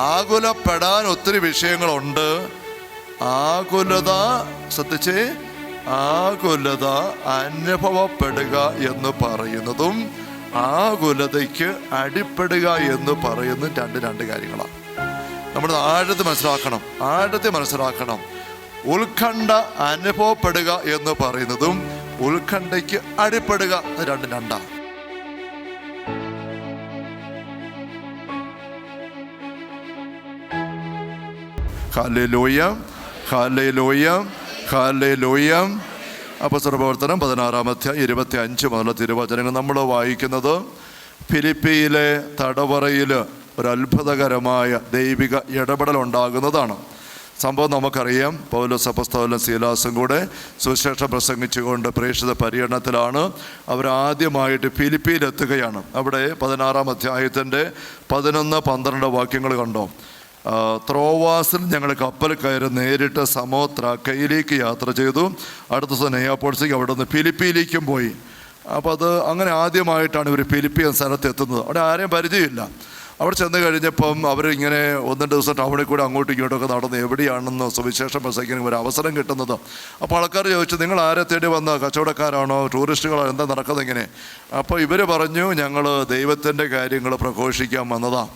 ആകുലപ്പെടാൻ ഒത്തിരി വിഷയങ്ങളുണ്ട്. ആകുലത, ശ്രദ്ധിച്ചേ, ആകുലത അനുഭവപ്പെടുക എന്ന് പറയുന്നതും ആകുലതയ്ക്ക് അടിപ്പെടുക എന്ന് പറയുന്നതും രണ്ട് കാര്യങ്ങളാണ്. നമ്മൾ ആഴത്തിൽ മനസ്സിലാക്കണം. ഉത്കണ്ഠ അനുഭവപ്പെടുക എന്ന് പറയുന്നതും ഉത്കണ്ഠയ്ക്ക് അടിപ്പെടുക രണ്ടാണ്. Hallelujah, hallelujah, hallelujah. അപ്പോസ്തല പ്രവർത്തനം 16-25 മുതലുള്ള തിരുവചനങ്ങൾ നമ്മൾ വായിക്കുന്നത് ഫിലിപ്പിയിലെ തടവറയിൽ ഒരു അത്ഭുതകരമായ ദൈവിക ഇടപെടൽ ഉണ്ടാകുന്നതാണ്. സംഭവം നമുക്കറിയാം. പൗലോസ് അപ്പോസ്തലനും സീലാസും കൂടെ സുവിശേഷം പ്രസംഗിച്ചുകൊണ്ട് പ്രേക്ഷിത പര്യടനത്തിലാണ്. അവരാദ്യമായിട്ട് ഫിലിപ്പിയിലെത്തുകയാണ്. അവിടെ 16-ാം അധ്യായത്തിൻ്റെ 11-12 വാക്യങ്ങൾ കണ്ടോ. ത്രോവാസിൽ ഞങ്ങൾ കപ്പൽ കയറി നേരിട്ട് സമോത്രാക്കയിലേക്ക് യാത്ര ചെയ്തു. അടുത്ത ദിവസം നെയ്യാപ്പോൾസിലേക്ക്, അവിടെ നിന്ന് ഫിലിപ്പിയിലേക്കും പോയി. അപ്പോൾ അത് അങ്ങനെ ആദ്യമായിട്ടാണ് ഇവർ ഫിലിപ്പി എന്ന സ്ഥലത്ത് എത്തുന്നത്. അവിടെ ആരെയും പരിചയമില്ല. അവിടെ ചെന്ന് കഴിഞ്ഞപ്പം അവരിങ്ങനെ 1-2 ദിവസം ടൗണിൽ കൂടെ അങ്ങോട്ടും ഇങ്ങോട്ടൊക്കെ നടന്ന് എവിടെയാണെന്ന് സുവിശേഷം പ്രസംഗിക്കാൻ ഒരു അവസരം കിട്ടുന്നത്. അപ്പോൾ ആൾക്കാർ ചോദിച്ചു, നിങ്ങൾ ആരെ തേടി വന്ന കച്ചവടക്കാരാണോ, ടൂറിസ്റ്റുകളോ, എന്താ നടക്കുന്നത് ഇങ്ങനെ? അപ്പോൾ ഇവർ പറഞ്ഞു, ഞങ്ങൾ ദൈവത്തിൻ്റെ കാര്യങ്ങൾ പ്രഘോഷിക്കാൻ വന്നതാണ്.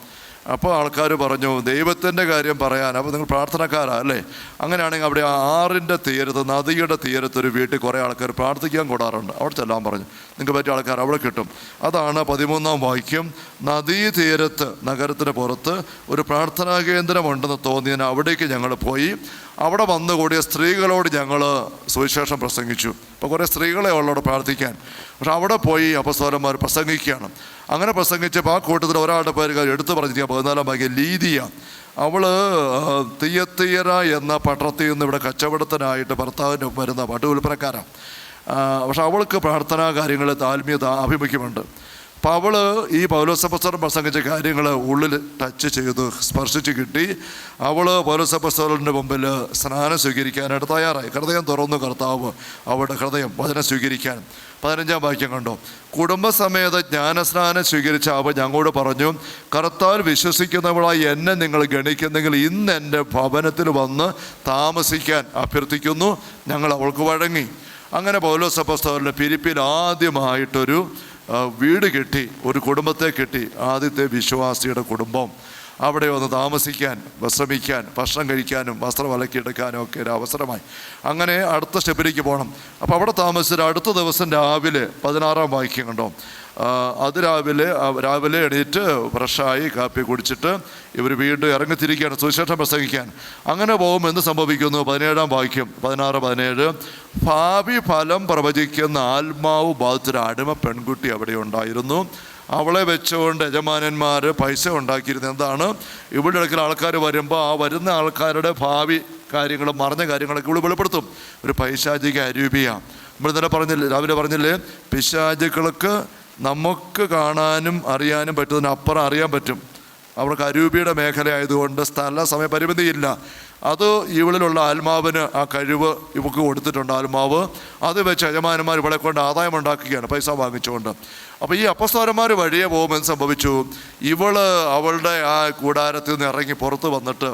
അപ്പോൾ ആൾക്കാർ പറഞ്ഞു, ദൈവത്തിൻ്റെ കാര്യം പറയാൻ, അപ്പോൾ നിങ്ങൾ പ്രാർത്ഥനക്കാരാ അല്ലേ? അങ്ങനെയാണെങ്കിൽ അവിടെ ആറിൻ്റെ തീരത്ത്, നദിയുടെ തീരത്ത് ഒരു വീട്ടിൽ കുറേ ആൾക്കാർ പ്രാർത്ഥിക്കാൻ കൂടാറുണ്ട്. അവിടെ ചെല്ലാൻ പറഞ്ഞു. നിങ്ങൾക്ക് പറ്റിയ ആൾക്കാർ അവിടെ കിട്ടും. അതാണ് 13-ാം വാക്യം. നദീതീരത്ത്, നഗരത്തിന് പുറത്ത് ഒരു പ്രാർത്ഥനാ കേന്ദ്രമുണ്ടെന്ന് തോന്നിയതിന് അവിടേക്ക് ഞങ്ങൾ പോയി. അവിടെ വന്നുകൂടിയ സ്ത്രീകളോട് ഞങ്ങൾ സുവിശേഷം പ്രസംഗിച്ചു. അപ്പോൾ കുറേ സ്ത്രീകളെ ഉള്ളോട് പ്രാർത്ഥിക്കാൻ. പക്ഷെ അവിടെ പോയി അപ്പോസ്തലന്മാർ പ്രസംഗിക്കുകയാണ്. അങ്ങനെ പ്രസംഗിച്ചപ്പോൾ ആ കൂട്ടത്തിൽ ഒരാളുടെ പേര് എടുത്തു പറഞ്ഞിരിക്കുക. 14-ാം വാക്യം, ലീദിയ. അവൾ തിയത്തീര എന്ന പട്ടണത്തിൽ നിന്ന് ഇവിടെ കച്ചവടത്തിനായിട്ട് ഭർത്താവിൻ്റെ വരുന്ന പട്ടുവിൽപ്പനക്കാരാണ്. പക്ഷെ അവൾക്ക് പ്രാർത്ഥനാ കാര്യങ്ങളിൽ ആഭിമുഖ്യമുണ്ട്. അപ്പോൾ അവൾ ഈ പൗലോസപ്പോസ്തലൻ പ്രസംഗിച്ച കാര്യങ്ങൾ ഉള്ളിൽ ടച്ച് ചെയ്തു, സ്പർശിച്ച് കിട്ടി. അവൾ പൗലോസപ്പോസ്തലൻ്റെ മുമ്പിൽ സ്നാനം സ്വീകരിക്കാനായിട്ട് തയ്യാറായി. ഹൃദയം തുറന്നു കർത്താവ് അവളുടെ ഹൃദയം വചനം സ്വീകരിക്കാൻ. 15-ാം വാക്യം കണ്ടോ. കുടുംബസമേത ജ്ഞാനസ്നാനം സ്വീകരിച്ച അവൾ ഞങ്ങളോട് പറഞ്ഞു, കർത്താവിൽ വിശ്വസിക്കുന്നവളായി എന്നെ നിങ്ങൾ ഗണിക്കുന്നെങ്കിൽ ഇന്ന് എൻ്റെ ഭവനത്തിൽ വന്ന് താമസിക്കാൻ അഭ്യർത്ഥിക്കുന്നു. ഞങ്ങൾ അവൾക്ക് വഴങ്ങി. അങ്ങനെ പൗലോസ് അപ്പോസ്തലൻ ഫിലിപ്പിയിൽ ആദ്യമായിട്ടൊരു വീട് കിട്ടി, ഒരു കുടുംബത്തെ കിട്ടി. ആദ്യത്തെ വിശ്വാസിയുടെ കുടുംബം. അവിടെ ഒന്ന് താമസിക്കാൻ, വിശ്രമിക്കാൻ, ഭക്ഷണം കഴിക്കാനും വസ്ത്രം അലക്കിയെടുക്കാനും ഒക്കെ ഒരു അവസരമായി. അങ്ങനെ അടുത്ത സ്റ്റെപ്പിലേക്ക് പോകണം. അപ്പോൾ അവിടെ താമസിച്ചിട്ട് അടുത്ത ദിവസം രാവിലെ 16-ാം വാക്യം കണ്ടോ. രാവിലെ എണീറ്റ് ഫ്രഷായി കാപ്പി കുടിച്ചിട്ട് ഇവർ വീണ്ടും ഇറങ്ങിത്തിരിക്കുകയാണ് സുവിശേഷം പ്രസംഗിക്കാൻ. അങ്ങനെ പോകുമ്പോൾ എന്ത് സംഭവിക്കുന്നു? 17-ാം വാക്യം, 16-17. ഭാവി ഫലം പ്രവചിക്കുന്ന ആത്മാവ് ബാധിച്ചൊരു അടിമ പെൺകുട്ടി അവിടെ ഉണ്ടായിരുന്നു. അവളെ വെച്ചുകൊണ്ട് യജമാനന്മാർ പൈസ ഉണ്ടാക്കിയിരുന്നത്. എന്താണ്? ഇവിടെ ഇടയ്ക്ക് ആൾക്കാർ വരുമ്പോൾ ആ വരുന്ന ആൾക്കാരുടെ ഭാവി കാര്യങ്ങളും മറഞ്ഞ കാര്യങ്ങളൊക്കെ ഇവിടെ വെളിപ്പെടുത്തും. ഒരു പൈശാചിക അരൂപിയാണ്. നമ്മൾ ഇന്നലെ രാവിലെ പറഞ്ഞില്ലേ, പിശാചുക്കൾക്ക് നമുക്ക് കാണാനും അറിയാനും പറ്റുന്നതിനപ്പുറം അറിയാൻ പറ്റും. അവർക്ക് അരൂപിയുടെ മേഖല ആയതുകൊണ്ട് സ്ഥല സമയ പരിമിതിയില്ല. അത് ഇവളിലുള്ള ആത്മാവിന് ആ കഴിവ് ഇവക്ക് കൊടുത്തിട്ടുണ്ട്. ആത്മാവ് അത് വെച്ച് യജമാനന്മാർ ഇവിടെ കൊണ്ട് ആദായം ഉണ്ടാക്കുകയാണ്, പൈസ വാങ്ങിച്ചുകൊണ്ട്. അപ്പോൾ ഈ അപ്പോസ്തലന്മാർ വഴിയെ പോകുമ്പോൾ എന്ത് സംഭവിച്ചു? അവളുടെ ആ കൂടാരത്തിൽ നിന്ന് ഇറങ്ങി പുറത്ത് വന്നിട്ട്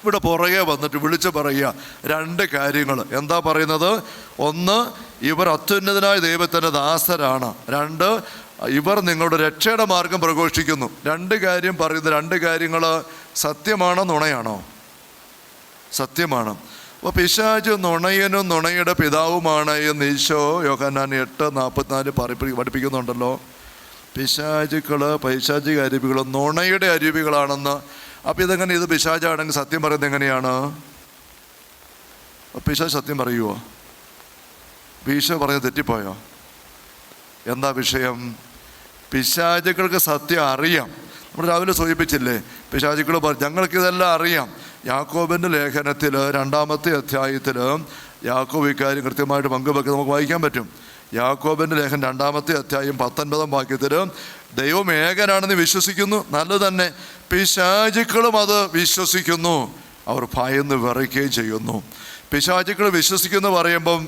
ഇവിടെ പുറകെ വന്നിട്ട് വിളിച്ചു പറയുക 2 കാര്യങ്ങൾ. എന്താ പറയുന്നത്? 1, ഇവർ അത്യുന്നതനായ ദൈവത്തിൻ്റെ ദാസരാണ്. 2, ഇവർ നിങ്ങളുടെ രക്ഷയുടെ മാർഗം പ്രഘോഷിക്കുന്നു. 2 കാര്യം പറയുന്നത്. 2 കാര്യങ്ങൾ സത്യമാണോ നുണയാണോ? സത്യമാണ്. അപ്പോൾ പിശാച് നുണയനും നുണയുടെ പിതാവുമാണ് എന്ന് ഈശോ യോഹന്നാൻ 8:44 പഠിപ്പിക്കുന്നുണ്ടല്ലോ. പൈശാചിക അരൂപികൾ നുണയുടെ അരൂപികളാണെന്ന്. അപ്പോൾ ഇതെങ്ങനെ? ഇത് പിശാചാണെങ്കിൽ സത്യം പറയുന്നത് എങ്ങനെയാണ്? പിശാച് സത്യം പറയുമോ? ഈശോ പറഞ്ഞ് തെറ്റിപ്പോയോ? എന്താ വിഷയം? പിശാചുക്കൾക്ക് സത്യം അറിയാം. നമ്മൾ രാവിലെ സൂചിപ്പിച്ചില്ലേ, പിശാചുക്കൾ പറഞ്ഞു ഞങ്ങൾക്കിതെല്ലാം അറിയാം. യാക്കോബിൻ്റെ ലേഖനത്തിൽ 2-ാമത്തെ അധ്യായത്തിൽ യാക്കോബ് ഇക്കാര്യം കൃത്യമായിട്ട് പങ്കുവെക്കുന്നത് നമുക്ക് വായിക്കാൻ പറ്റും. യാക്കോബിൻ്റെ ലേഖനം 2-ാമത്തെ അധ്യായം 19-ാം വാക്യത്തിൽ ദൈവം ഏകനാണെന്ന് വിശ്വസിക്കുന്നു. നല്ലത് തന്നെ. പിശാചുക്കളും അത് വിശ്വസിക്കുന്നു. അവർ ഭയന്ന് വിറയ്ക്കുകയും ചെയ്യുന്നു. പിശാചുക്കൾ വിശ്വസിക്കുന്നു പറയുമ്പം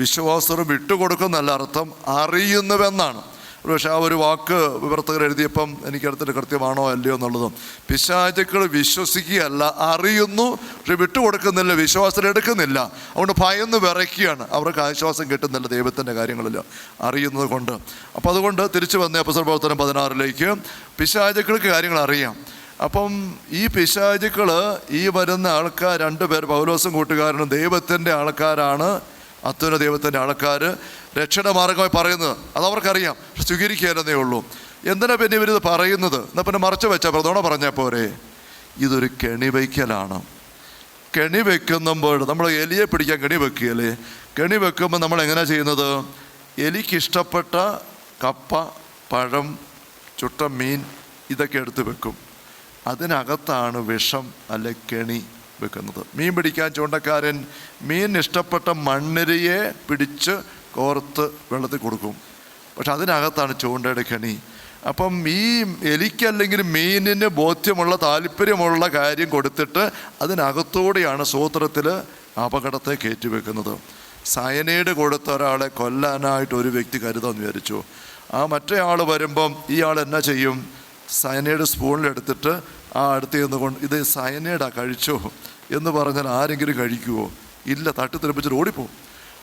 വിശ്വാസം വിട്ടുകൊടുക്കുന്നല്ല അർത്ഥം, അറിയുന്നുവെന്നാണ്. പക്ഷേ ആ ഒരു വാക്ക് വിവർത്തകർ എഴുതിയപ്പം എനിക്കടുത്തിട്ട് കൃത്യമാണോ അല്ലയോ എന്നുള്ളതും. പിശാചുക്കൾ വിശ്വസിക്കുകയല്ല, അറിയുന്നു, പക്ഷെ വിട്ടുകൊടുക്കുന്നില്ല, വിശ്വാസത്തിൽ എടുക്കുന്നില്ല. അതുകൊണ്ട് ഭയന്ന് വിറയ്ക്കുകയാണ്. അവർക്ക് ആശ്വാസം കിട്ടുന്നില്ല ദൈവത്തിൻ്റെ കാര്യങ്ങളിൽ അറിയുന്നത് കൊണ്ട്. അപ്പം അതുകൊണ്ട് തിരിച്ചു വന്ന അപ്പോസ്തല പ്രവർത്തനം 16 പിശാചുക്കൾക്ക് കാര്യങ്ങൾ അറിയാം. അപ്പം ഈ പിശാചുക്കൾ ഈ വരുന്ന ആൾക്കാർ 2 പേർ, പൗലോസും കൂട്ടുകാരനും ദൈവത്തിൻ്റെ ആൾക്കാരാണ്, അത്യുന്ന ദൈവത്തിൻ്റെ ആൾക്കാർ. രക്ഷയുടെ മാർഗമായി പറയുന്നത് അതവർക്കറിയാം, പക്ഷെ സ്വീകരിക്കാനേ ഉള്ളൂ. എന്തിനാ പിന്നെ ഇവരിത് പറയുന്നത്? എന്നാൽ പിന്നെ മറച്ചു വെച്ചാൽ പ്രതോണ പറഞ്ഞാൽ പോരെ? ഇതൊരു കെണി വയ്ക്കലാണ്. കെണി വെക്കുമ്പോൾ നമ്മൾ എലിയെ പിടിക്കാൻ കെണി വെക്കുകയല്ലേ? കെണി വെക്കുമ്പോൾ നമ്മൾ എങ്ങനെയാണ് ചെയ്യുന്നത്? എലിക്കിഷ്ടപ്പെട്ട കപ്പ, പഴം, ചുട്ട മീൻ ഇതൊക്കെ എടുത്ത് വെക്കും. അതിനകത്താണ് വിഷം അല്ലെ കെണി വെക്കുന്നത്. മീൻ പിടിക്കാൻ ചൂണ്ടക്കാരൻ മീൻ ഇഷ്ടപ്പെട്ട മണ്ണിരയെ പിടിച്ച് കോർത്ത് വെള്ളത്തിൽ കൊടുക്കും, പക്ഷെ അതിനകത്താണ് ചൂണ്ടയുടെ കെണി. അപ്പം ഈ എലിക്കല്ലെങ്കിൽ മീനിന് ബോധ്യമുള്ള താല്പര്യമുള്ള കാര്യം കൊടുത്തിട്ട് അതിനകത്തോടെയാണ് സൂത്രത്തിൽ അപകടത്തെ കയറ്റിവെക്കുന്നത്. സയനൈഡ് കൊടുത്ത ഒരാളെ കൊല്ലാനായിട്ട് ഒരു വ്യക്തി കരുതാമെന്ന് വിചാരിച്ചു. ആ മറ്റേ ആൾ വരുമ്പം ഈ ആൾ എന്നാ ചെയ്യും? സയനൈഡ് സ്പൂണിലെടുത്തിട്ട് ആ അടുത്ത് ചെന്നുകൊണ്ട് ഇത് സയനൈഡാ കഴിച്ചോ എന്ന് പറഞ്ഞാൽ ആരെങ്കിലും കഴിക്കുമോ? ഇല്ല, തട്ടി തെറിപ്പിച്ചിട്ട് ഓടിപ്പോവും.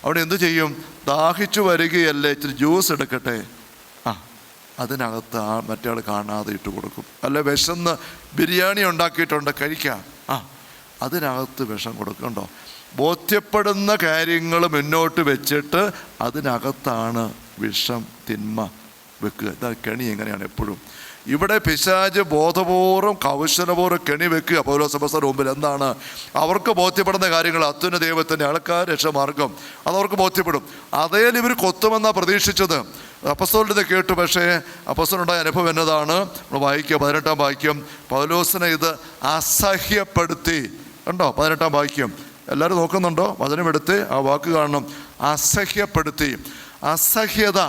അവിടെ എന്തു ചെയ്യും? ദാഹിച്ചു വരികയല്ലേ, ഇച്ചിരി ജ്യൂസ് എടുക്കട്ടെ, അതിനകത്ത് ആ മറ്റേ ആൾ കാണാതെ ഇട്ട് കൊടുക്കും. അല്ല വിശന്ന് ബിരിയാണി ഉണ്ടാക്കിയിട്ടുണ്ട് കഴിക്കാം, അതിനകത്ത് വിഷം കൊടുക്കണ്ടോ? ബോധ്യപ്പെടുന്ന കാര്യങ്ങൾ മുന്നോട്ട് വെച്ചിട്ട് അതിനകത്താണ് വിഷം, തിന്മ വെക്കുക. ഇതാ കെണി എങ്ങനെയാണ് എപ്പോഴും. ഇവിടെ പിശാച് ബോധപൂർവ്വം കൗശലപൂർവ്വം കെണി വെക്കുക പൗലോസ് അപ്പോസ്തലന്റെ മുമ്പിൽ. എന്താണ്? അവർക്ക് ബോധ്യപ്പെടുന്ന കാര്യങ്ങൾ, അത്യുന്ന ദൈവത്തിൻ്റെ ആൾക്കാർ, രക്ഷമാർഗം, അതവർക്ക് ബോധ്യപ്പെടും. അതേൽ ഇവർ കൊത്തുമെന്നാണ് പ്രതീക്ഷിച്ചത്. അപ്പോസ്തലൻ്റെ കേട്ടു. പക്ഷേ അപ്പോസ്തലനുണ്ടായ അനുഭവം എന്നതാണ്? നമ്മൾ വായിക്കുക 18-ാം വാക്യം. പൗലോസിനെ ഇത് അസഹ്യപ്പെടുത്തി. കണ്ടോ 18-ാം വാക്യം? എല്ലാവരും നോക്കുന്നുണ്ടോ? വചനമെടുത്ത് ആ വാക്ക് കാണണം. അസഹ്യപ്പെടുത്തി. അസഹ്യത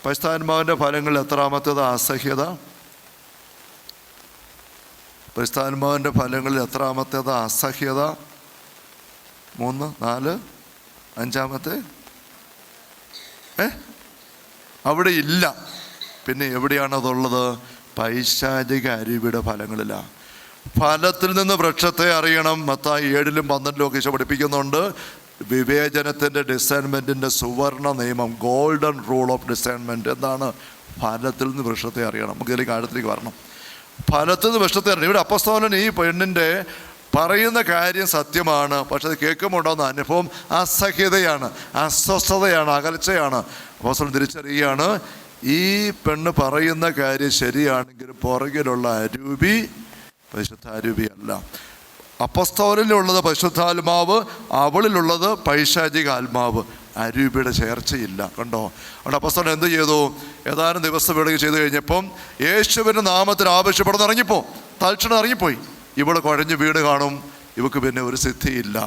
പരിശുദ്ധാത്മാവിൻ്റെ ഫലങ്ങളിൽ എത്രാമത്തേത്? അസഹ്യത. പരിശുദ്ധാത്മാവിൻ്റെ ഫലങ്ങളിൽ എത്രാമത്തേത്? അസഹ്യത. 3, 4, 5-ാമത്തെ അവിടെ ഇല്ല. പിന്നെ എവിടെയാണതുള്ളത്? പൈശാചിക അരൂപിയുടെ ഫലങ്ങളിലാണ്. ഫലത്തിൽ നിന്ന് വൃക്ഷത്തെ അറിയണം. മത്തായി 7-ലും 12-ലും ഒക്കെ ഈശോ പഠിപ്പിക്കുന്നുണ്ട്. വിവേചനത്തിൻ്റെ ഡിസൈൻമെൻറ്റിൻ്റെ സുവർണ നിയമം, ഗോൾഡൻ റൂൾ ഓഫ് ഡിസൈൻമെൻറ്റ് എന്താണ്? ഫലത്തിൽ നിന്ന് വൃക്ഷത്തെ അറിയണം. നമുക്ക് ഇതിലേക്ക് ആഴത്തിലേക്ക് വരണം. ഫലത്തിൽ നിന്ന് വൃക്ഷത്തെ അറിയണം. ഇവിടെ അപ്പോസ്തലൻ ഈ പെണ്ണിൻ്റെ പറയുന്ന കാര്യം സത്യമാണ്, പക്ഷെ അത് കേൾക്കുമ്പോൾ ഉണ്ടാകുന്ന അനുഭവം അസഹ്യതയാണ്, അസ്വസ്ഥതയാണ്, അകൽച്ചയാണ്. അപ്പോസ്തലൻ തിരിച്ചറിയുകയാണ്, ഈ പെണ്ണ് പറയുന്ന കാര്യം ശരിയാണെങ്കിലും പുറകിലുള്ള അരൂപി പരിശുദ്ധാരൂപിയല്ല. അപ്പോസ്തലനിലുള്ളത് പരിശുദ്ധാത്മാവ്, അവളിലുള്ളത് പൈശാചിക ആത്മാവ്. അരൂപിയുടെ ചേർച്ചയില്ല. കണ്ടോ? അവിടെ അപ്പോസ്തലൻ എന്ത് ചെയ്തു? ഏതാനും ദിവസം വേണമെങ്കിൽ ചെയ്തു കഴിഞ്ഞപ്പം യേശുവിൻ്റെ നാമത്തിൽ ആവശ്യപ്പെടുന്ന ഇറങ്ങിപ്പോ, തൽക്ഷണം ഇറങ്ങിപ്പോയി. ഇവള് കുഴഞ്ഞ് വീട് കാണും. ഇവക്ക് പിന്നെ ഒരു സിദ്ധിയില്ല.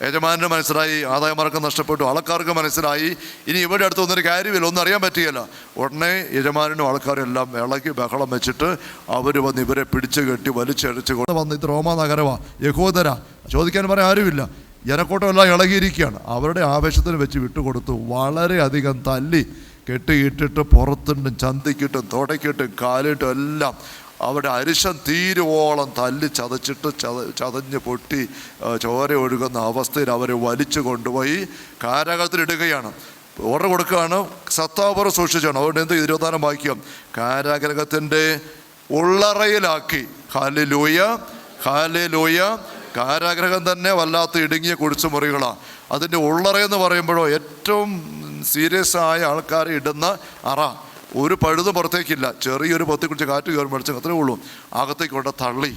യജമാനന് മനസ്സിലായി, ആദായമാർഗം നഷ്ടപ്പെട്ടു. ആൾക്കാർക്ക് മനസ്സിലായി ഇനി ഇവിടെ അടുത്ത് ഒന്നൊരു കാര്യമില്ല, ഒന്നും അറിയാൻ പറ്റുകയില്ല. ഉടനെ യജമാനും ആൾക്കാരും എല്ലാം ഇളക്കി ബഹളം വെച്ചിട്ട് അവർ വന്ന് ഇവരെ പിടിച്ചു കെട്ടി വലിച്ചടിച്ച് വന്ന് ഇത് റോമാ നഗരമാണ്, യഹൂദരാ, ചോദിക്കാൻ പറയാൻ ആരുമില്ല. ജനക്കൂട്ടം എല്ലാം ഇളകിയിരിക്കുകയാണ്. അവരുടെ ആവേശത്തിന് വെച്ച് വിട്ടുകൊടുത്തു. വളരെയധികം തല്ലി കെട്ടിയിട്ടിട്ട് പുറത്തുണ്ടും ചന്തിക്കിട്ടും തുടക്കിട്ടും കാലിട്ടും എല്ലാം അവിടെ അരിശം തീരുവോളം തല്ലി ചതച്ചിട്ട് ചതഞ്ഞ് പൊട്ടി ചോര ഒഴുകുന്ന അവസ്ഥയിൽ അവരെ വലിച്ചു കൊണ്ടുപോയി കാരാഗ്രഹത്തിലിടുകയാണ്. ഓർഡർ കൊടുക്കുകയാണ്, സത്താപുറം സൂക്ഷിച്ചാണ്. അതുകൊണ്ട് എന്ത് 24-ാം വാക്യം? കാരാഗ്രഹത്തിൻ്റെ ഉള്ളറയിലാക്കി. Hallelujah, hallelujah. കാരാഗ്രഹം തന്നെ വല്ലാത്ത ഇടുങ്ങിയ കുഴിച്ചു മുറികളാണ്. അതിൻ്റെ ഉള്ളറയെന്ന് പറയുമ്പോഴോ ഏറ്റവും സീരിയസ് ആയ ആൾക്കാരെ ഇടുന്ന അറ. ഒരു പഴുത് പുറത്തേക്കില്ല. ചെറിയൊരു പൊത്തി കുറിച്ച് കാറ്റ് കയറി മേടിച്ച് അത്രേ ഉള്ളൂ. അകത്തേക്ക് കൊണ്ട് തള്ളി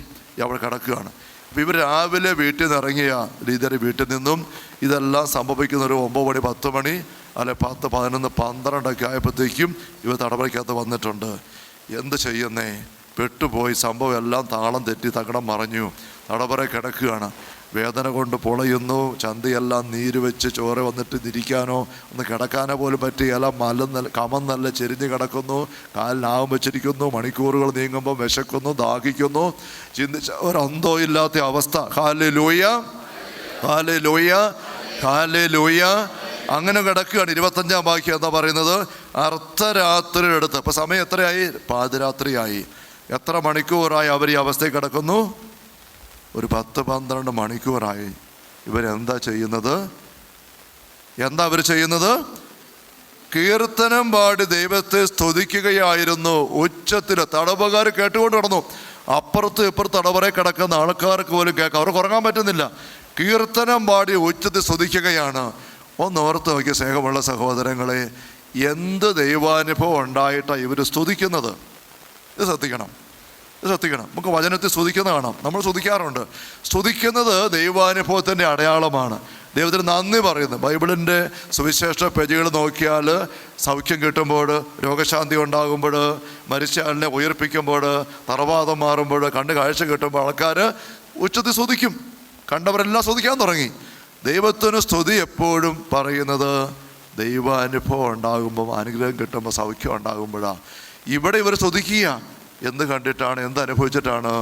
അവിടെ കിടക്കുകയാണ്. അപ്പോൾ ഇവർ രാവിലെ വീട്ടിൽ നിന്ന് ഇറങ്ങിയ രീതിയിൽ വീട്ടിൽ നിന്നും ഇതെല്ലാം സംഭവിക്കുന്ന ഒരു 9 മണി 10 മണി അല്ലെ 10, 11, 12 ആയപ്പോഴത്തേക്കും ഇവർ തടവറയ്ക്കകത്ത് വന്നിട്ടുണ്ട്. എന്ത് ചെയ്യുന്നേ? പെട്ടുപോയി. സംഭവം എല്ലാം താളം തെറ്റി തകടം മറഞ്ഞു. തടവറ കിടക്കുകയാണ്. വേദന കൊണ്ട് പൊളയുന്നു. ചന്തിയെല്ലാം നീര് വെച്ച് ചോര വന്നിട്ട് തിരിക്കാനോ ഒന്ന് കിടക്കാനോ പോലും പറ്റിയല്ല. കമന്നല്ല ചെരിഞ്ഞ് കിടക്കുന്നു. കാലിനാവും വെച്ചിരിക്കുന്നു. മണിക്കൂറുകൾ നീങ്ങുമ്പോൾ വിശക്കുന്നു, ദാഹിക്കുന്നു. ചിന്തിച്ച ഒരന്തോ ഇല്ലാത്ത അവസ്ഥ. Hallelujah, hallelujah, hallelujah. അങ്ങനെ കിടക്കുകയാണ്. 25-ാം വാക്യം എന്താ പറയുന്നത്? അർദ്ധരാത്രിയുടെ അടുത്ത്. ഇപ്പം സമയം എത്രയായി? പാതിരാത്രിയായി. എത്ര മണിക്കൂറായി അവർ ഈ അവസ്ഥയിൽ കിടക്കുന്നു? ഒരു 10-12 മണിക്കൂറായി. ഇവരെന്താ ചെയ്യുന്നത്? എന്താ അവർ ചെയ്യുന്നത്? കീർത്തനം പാടി ദൈവത്തെ സ്തുതിക്കുകയായിരുന്നു ഉച്ചത്തിൽ. തടവുകാർ കേട്ടുകൊണ്ട് നടന്നു. അപ്പുറത്ത് ഇപ്പുറത്ത് തടവറയിൽ കിടക്കുന്ന ആൾക്കാർക്ക് പോലും കേൾക്കാം, അവർക്ക് ഉറങ്ങാൻ പറ്റുന്നില്ല. കീർത്തനം പാടി ഉച്ചത്തിൽ സ്തുതിക്കുകയാണ്. ഒന്ന് ഓർത്ത് നോക്കിയ സ്നേഹമുള്ള സഹോദരങ്ങളെ, എന്ത് ദൈവാനുഭവം ഉണ്ടായിട്ടാണ് ഇവർ സ്തുതിക്കുന്നത്? ഇത് ശ്രദ്ധിക്കണം. നമുക്ക് വചനത്തിൽ സ്തുതിക്കുന്ന കാണാം, നമ്മൾ സ്തുതിക്കാറുണ്ട്. സ്തുതിക്കുന്നത് ദൈവാനുഭവത്തിൻ്റെ അടയാളമാണ്. ദൈവത്തിന് നന്ദി പറയുന്നു. ബൈബിളിൻ്റെ സുവിശേഷ പേജുകൾ നോക്കിയാൽ സൗഖ്യം കിട്ടുമ്പോൾ, രോഗശാന്തി ഉണ്ടാകുമ്പോൾ, മരിച്ച ആളിനെ ഉയർപ്പിക്കുമ്പോൾ, തറവാദം മാറുമ്പോൾ, കണ്ണ് കാഴ്ച കിട്ടുമ്പോൾ ആൾക്കാർ ഉച്ചത്തിൽ സ്തുതിക്കും. കണ്ടവരെല്ലാം സ്തുതിക്കാൻ തുടങ്ങി. ദൈവത്തിന് സ്തുതി എപ്പോഴും പറയുന്നത് ദൈവാനുഭവം ഉണ്ടാകുമ്പോൾ, അനുഗ്രഹം കിട്ടുമ്പോൾ, സൗഖ്യം ഉണ്ടാകുമ്പോഴാണ്. ഇവിടെ ഇവർ സ്തുതിക്കുക. എന്ത് കണ്ടിട്ടാണ്? എന്ത് അനുഭവിച്ചിട്ടാണ്?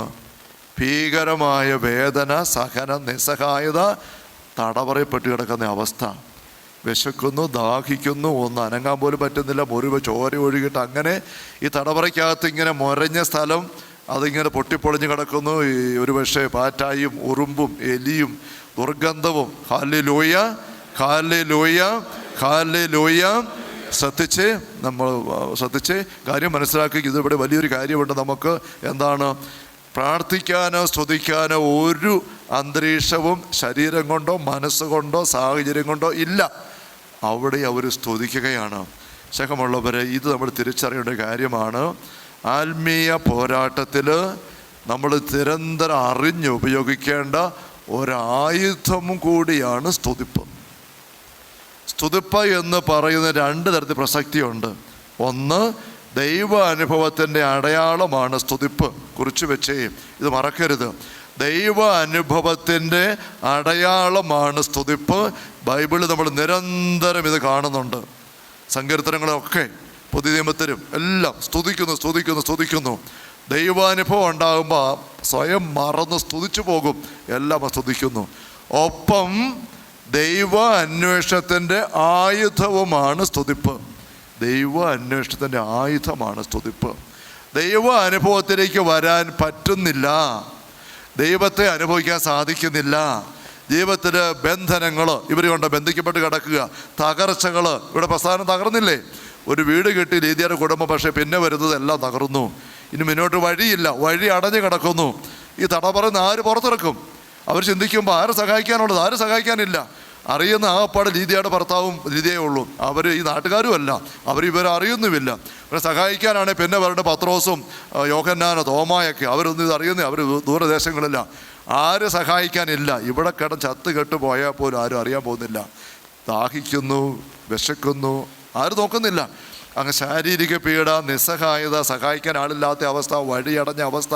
ഭീകരമായ വേദന, സഹനം, നിസ്സഹായത, തടവറയപ്പെട്ട് കിടക്കുന്ന അവസ്ഥ. വിശക്കുന്നു, ദാഹിക്കുന്നു, ഒന്ന് അനങ്ങാൻ പോലും പറ്റുന്നില്ല, മുറിവ് ചോര ഒഴുകിയിട്ട് അങ്ങനെ ഈ തടവറയ്ക്കകത്ത് ഇങ്ങനെ മുരഞ്ഞ സ്ഥലം അതിങ്ങനെ പൊട്ടിപ്പൊളിഞ്ഞ് കിടക്കുന്നു. ഒരു പക്ഷേ പാറ്റായും ഉറുമ്പും എലിയും ദുർഗന്ധവും. Hallelujah, hallelujah, hallelujah. ശ്രദ്ധിച്ച് കാര്യം മനസ്സിലാക്കി. ഇതിവിടെ വലിയൊരു കാര്യമുണ്ട് നമുക്ക്. എന്താണ്? പ്രാർത്ഥിക്കാനോ സ്തുതിക്കാനോ ഒരു അന്തരീക്ഷവും ശരീരം കൊണ്ടോ മനസ്സുകൊണ്ടോ സാഹചര്യം കൊണ്ടോ ഇല്ല. അവിടെ അവർ സ്തുതിക്കുകയാണ്. സ്നേഹമുള്ളവരെ, ഇത് നമ്മൾ തിരിച്ചറിയേണ്ട കാര്യമാണ്. ആത്മീയ പോരാട്ടത്തിൽ നമ്മൾ നിരന്തരം അറിഞ്ഞുപയോഗിക്കേണ്ട ഒരായുധം കൂടിയാണ് സ്തുതിപ്പ്. സ്തുതിപ്പ് എന്ന് പറയുന്ന 2 തരത്തിൽ പ്രസക്തിയുണ്ട്. ഒന്ന്, ദൈവ അനുഭവത്തിൻ്റെ അടയാളമാണ് സ്തുതിപ്പ്. കുറിച്ച് വെച്ചേ, ഇത് മറക്കരുത്. ദൈവ അനുഭവത്തിൻ്റെ അടയാളമാണ് സ്തുതിപ്പ്. ബൈബിളിൽ നമ്മൾ നിരന്തരം ഇത് കാണുന്നുണ്ട്. സങ്കീർത്തനങ്ങളൊക്കെ പുതിയ നിയമത്തിലും എല്ലാം സ്തുതിക്കുന്നു. ദൈവാനുഭവം ഉണ്ടാകുമ്പോൾ സ്വയം മറന്ന് സ്തുതിച്ചു പോകും. എല്ലാം സ്തുതിക്കുന്നു. ഒപ്പം ദൈവ അന്വേഷണത്തിൻ്റെ ആയുധവുമാണ് സ്തുതിപ്പ്. ദൈവ അന്വേഷണത്തിൻ്റെ ആയുധമാണ് സ്തുതിപ്പ്. ദൈവ അനുഭവത്തിലേക്ക് വരാൻ പറ്റുന്നില്ല, ദൈവത്തെ അനുഭവിക്കാൻ സാധിക്കുന്നില്ല. ജീവിതത്തിൽ ബന്ധനങ്ങൾ ഇവർ കൊണ്ട് ബന്ധിക്കപ്പെട്ട് കിടക്കുക, തകർച്ചകൾ. ഇവിടെ പ്രസ്ഥാനം തകർന്നില്ലേ? ഒരു വീട് കിട്ടി ലീദിയുടെ കുടുംബം, പക്ഷേ പിന്നെ വരുന്നത് എല്ലാം തകർന്നു. ഇനി മുന്നോട്ട് വഴിയില്ല, വഴി അടഞ്ഞു കിടക്കുന്നു. ഈ തടപറന്ന് ആര് പുറത്തിറക്കും? അവർ ചിന്തിക്കുമ്പോൾ ആരെ സഹായിക്കാനുള്ളത്? ആരും സഹായിക്കാനില്ല. അറിയുന്ന ആകപ്പാട് ലീദിയുടെ ഭർത്താവും ലീദിയേ ഉള്ളൂ. അവർ ഈ നാട്ടുകാരുമല്ല, ഇവരെ അറിയുന്നുമില്ല. ഇവരെ സഹായിക്കാനാണെങ്കിൽ പിന്നെ അവരുടെ പത്രോസും യോഹന്നാനോ തോമായൊക്കെ, അവരൊന്നും ഇത് അറിയുന്നില്ല. അവർ ദൂരദേശങ്ങളില്ല. ആര് സഹായിക്കാനില്ല. ഇവിടെ ചത്ത് കെട്ട് പോയാൽ പോലും ആരും അറിയാൻ പോകുന്നില്ല. ദാഹിക്കുന്നു, വിശക്കുന്നു, ആരും നോക്കുന്നില്ല. അങ്ങ് ശാരീരിക പീഡ, നിസ്സഹായത, സഹായിക്കാൻ ആളില്ലാത്ത അവസ്ഥ, വഴിയടഞ്ഞ അവസ്ഥ,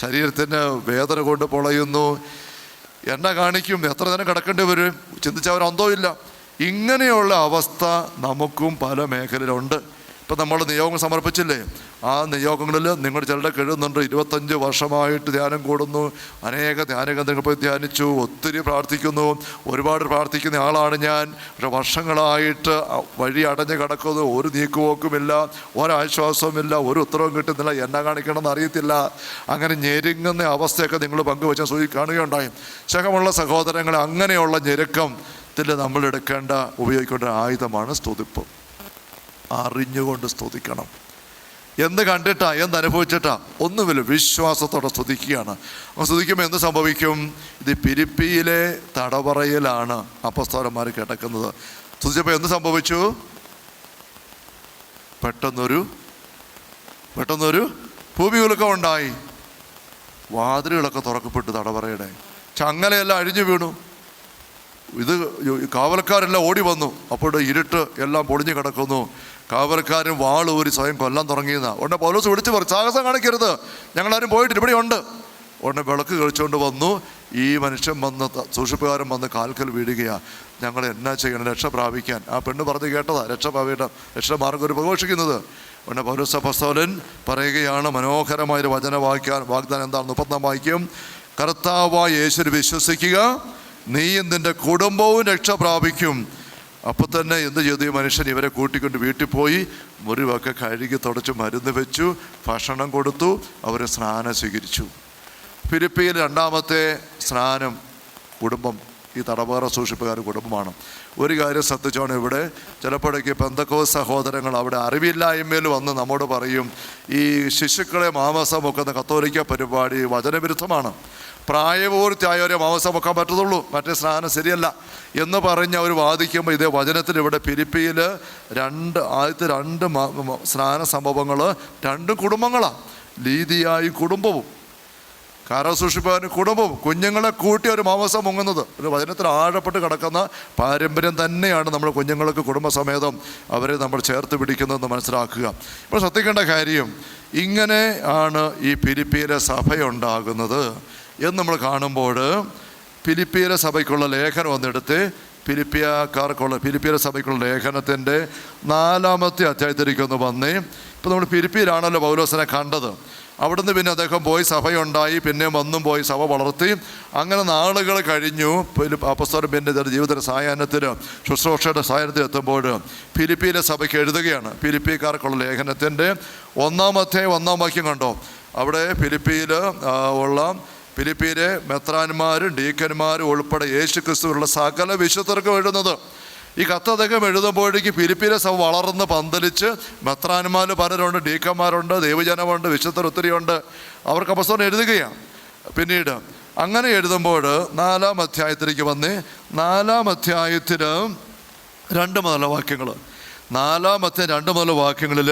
ശരീരത്തിന് വേദന കൊണ്ട് പൊളയുന്നു. എന്നെ കാണിക്കും, എത്ര നേരം കിടക്കേണ്ടി വരും, ചിന്തിച്ചവർ അന്തോ ഇല്ല. ഇങ്ങനെയുള്ള അവസ്ഥ നമുക്കും പല മേഖലയിലുണ്ട്. ഇപ്പം നമ്മൾ നിയോഗം സമർപ്പിച്ചില്ലേ? ആ നിയോഗങ്ങളിൽ നിങ്ങൾ ചിലരുടെ എഴുതുന്നുണ്ട്, 25 വർഷമായിട്ട് ധ്യാനം കൂടുന്നു, അനേക ധ്യാനകേന്ദ്രങ്ങൾ പോയി ധ്യാനിച്ചു, ഒത്തിരി പ്രാർത്ഥിക്കുന്നു, ഒരുപാട് പ്രാർത്ഥിക്കുന്ന ആളാണ് ഞാൻ, പക്ഷെ വർഷങ്ങളായിട്ട് വഴി അടഞ്ഞ് കിടക്കുന്നു, ഒരു നീക്കുപോക്കുമില്ല, ഒരാശ്വാസവുമില്ല, ഒരു ഉത്തരവും കിട്ടുന്നില്ല, എന്നാ കാണിക്കണമെന്ന് അറിയത്തില്ല. അങ്ങനെ ഞെരുങ്ങുന്ന അവസ്ഥയൊക്കെ നിങ്ങൾ പങ്കുവെച്ചാൽ കാണുകയുണ്ടായി. സ്നേഹമുള്ള സഹോദരങ്ങളെ, അങ്ങനെയുള്ള ഞെരുക്കത്തിൽ നമ്മൾ ഉപയോഗിക്കേണ്ട ആയുധമാണ് സ്തുതിപ്പ്. അറിഞ്ഞുകൊണ്ട് സ്തുതിക്കണം. എന്ത് കണ്ടിട്ടാ, എന്തനുഭവിച്ചിട്ടാ? ഒന്നുമില്ല, വിശ്വാസത്തോടെ സ്തുതിക്കുകയാണ്. സ്തുതിക്കുമ്പോൾ എന്ത് സംഭവിക്കും? ഇത് ഫിലിപ്പിയിലെ തടവറയിലാണ് അപ്പോസ്തലന്മാർ കിടക്കുന്നത്. സ്തുതിച്ചപ്പോൾ എന്ത് സംഭവിച്ചു? പെട്ടെന്നൊരു ഭൂമികുലുക്കം ഉണ്ടായി. വാതിലുകളൊക്കെ തുറക്കപ്പെട്ടു. തടവറയുടെ ചങ്ങലയെല്ലാം അഴിഞ്ഞു വീണു. ഇത് കാവൽക്കാരെല്ലാം ഓടി വന്നു. അപ്പോൾ ഇരുട്ട് എല്ലാം പൊളിഞ്ഞു കിടക്കുന്നു. കാവൽക്കാരൻ വാളൂരി സ്വയം കൊല്ലാൻ തുടങ്ങിയെന്നാ. ഉടനെ പൗലോസ് വിളിച്ചു പറഞ്ഞു, സാഹസം കാണിക്കരുത്, ഞങ്ങളാരും പോയിട്ടില്ല, ഇവിടെ ഉണ്ട്. ഉടനെ വിളക്ക് കഴിച്ചുകൊണ്ട് വന്നു. ഈ മനുഷ്യൻ വന്ന്, സൂക്ഷിപ്പുകാരൻ വന്ന് കാൽക്കൽ വീഴുകയാണ്. ഞങ്ങൾ എന്നാ ചെയ്യണം രക്ഷ പ്രാപിക്കാൻ? ആ പെണ്ണ് പറഞ്ഞ് കേട്ടതാ, രക്ഷമാർഗം ഒരു പ്രഘോഷിക്കുന്നത്. ഉടനെ പൗലോസ് അപ്പോസ്തലൻ പറയുകയാണ്, മനോഹരമായൊരു വാഗ്ദാനം എന്താണ്? 34 വാക്യം. കർത്താവായ യേശുവിൽ വിശ്വസിക്കുക, നീയും നിന്റെ കുടുംബവും രക്ഷ പ്രാപിക്കും. അപ്പോൾ തന്നെ എന്ത് ചെയ്തു? ഈ മനുഷ്യൻ ഇവരെ കൂട്ടിക്കൊണ്ട് വീട്ടിൽ പോയി മുറിവൊക്കെ കഴുകി തുടച്ച് മരുന്ന് വെച്ചു, ഭക്ഷണം കൊടുത്തു, അവർ സ്നാനം സ്വീകരിച്ചു. ഫിലിപ്പിയിൽ രണ്ടാമത്തെ സ്നാനം കുടുംബം, ഈ തടവറ സൂക്ഷിപ്പുകാർ കുടുംബമാണ്. ഒരു കാര്യം ശ്രദ്ധിച്ചോണം, ഇവിടെ ചിലപ്പോഴേക്ക് പെന്തക്കോസ്ത് സഹോദരങ്ങൾ അവിടെ അറിവില്ലായ്മയിൽ വന്ന് നമ്മോട് പറയും, ഈ ശിശുക്കളെ മാംസം വെക്കുന്ന കത്തോലിക്ക പരിപാടി വചനവിരുദ്ധമാണ്, പ്രായപൂർത്തിയായവരെ മാംസം വെക്കാൻ പറ്റത്തുള്ളൂ, മറ്റേ സ്നാനം ശരിയല്ല എന്ന് പറഞ്ഞ് അവർ വാദിക്കുമ്പോൾ ഇതേ വചനത്തിൽ ഇവിടെ ഫിലിപ്പിയിൽ ആദ്യത്തെ രണ്ട് സ്നാന സംഭവങ്ങൾ രണ്ടും കുടുംബങ്ങളാണ്. ലീദിയായി കുടുംബവും കാരാസൂക്ഷിപ്പുകാരൻ കുടുംബവും കുഞ്ഞുങ്ങളെ കൂട്ടി ഒരു മാംസം മുങ്ങുന്നത് ഒരു വചനത്തിൽ ആഴപ്പെട്ട് കിടക്കുന്ന പാരമ്പര്യം തന്നെയാണ്. നമ്മൾ കുഞ്ഞുങ്ങൾക്ക് കുടുംബസമേതം അവരെ നമ്മൾ ചേർത്ത് പിടിക്കുന്നതെന്ന് മനസ്സിലാക്കുക. ഇപ്പോൾ ശ്രദ്ധിക്കേണ്ട കാര്യം, ഇങ്ങനെ ആണ് ഈ ഫിലിപ്പിയിലെ സഭയുണ്ടാകുന്നത് എന്ന് നമ്മൾ കാണുമ്പോൾ ഫിലിപ്പിയിലെ സഭയ്ക്കുള്ള ലേഖനം ഒന്നെടുത്ത് ഫിലിപ്പിയിലെ സഭയ്ക്കുള്ള ലേഖനത്തിൻ്റെ 4-ാമത്തെ അധ്യായത്തിലേക്കൊന്ന് വന്നേ. ഇപ്പോൾ നമ്മൾ ഫിലിപ്പിയിലാണല്ലോ പൗലോസിനെ കണ്ടത്. അവിടുന്ന് പിന്നെ അദ്ദേഹം പോയി സഭയുണ്ടായി, പിന്നെ വന്നും പോയി സഭ വളർത്തി. അങ്ങനെ നാളുകൾ കഴിഞ്ഞു. അപ്പോസ്തലൻ പിന്നെ ജീവിതത്തിൻ്റെ സായാഹ്നത്തിന് ശുശ്രൂഷയുടെ സായാഹ്നത്തിൽ എത്തുമ്പോൾ ഫിലിപ്പിയിലെ സഭയ്ക്ക് എഴുതുകയാണ്. ഫിലിപ്പിക്കാർക്കുള്ള ലേഖനത്തിൻ്റെ 1-ാം അധ്യായം 1-ാം വാക്യം കണ്ടോ? അവിടെ ഫിലിപ്പിയിലെ മെത്രാന്മാരും ഡീക്കന്മാരും ഉൾപ്പെടെ യേശു ക്രിസ്തുവിലുള്ള സകല വിശുദ്ധർക്കും എഴുതുന്നത്. ഈ കത്ത് അദ്ദേഹം എഴുതുമ്പോഴേക്ക് ഫിലിപ്പിയിലെ സഭ വളർന്ന് പന്തലിച്ച് മെത്രാന്മാർ പലരുണ്ട്, ഡീക്കന്മാരുണ്ട്, ദൈവജനമുണ്ട്, വിശുദ്ധർ ഒത്തിരിയുണ്ട്. അവർക്ക് അപ്പോസ്തലൻ എഴുതുകയാണ്. പിന്നീട് അങ്ങനെ എഴുതുമ്പോൾ 4-ാം അധ്യായത്തിലേക്ക് വന്ന് 4-ാം അധ്യായത്തിൽ 2 മുതലുള്ള വാക്യങ്ങൾ 4-ാം അധ്യായം 2 മുതലുള്ള വാക്യങ്ങളിൽ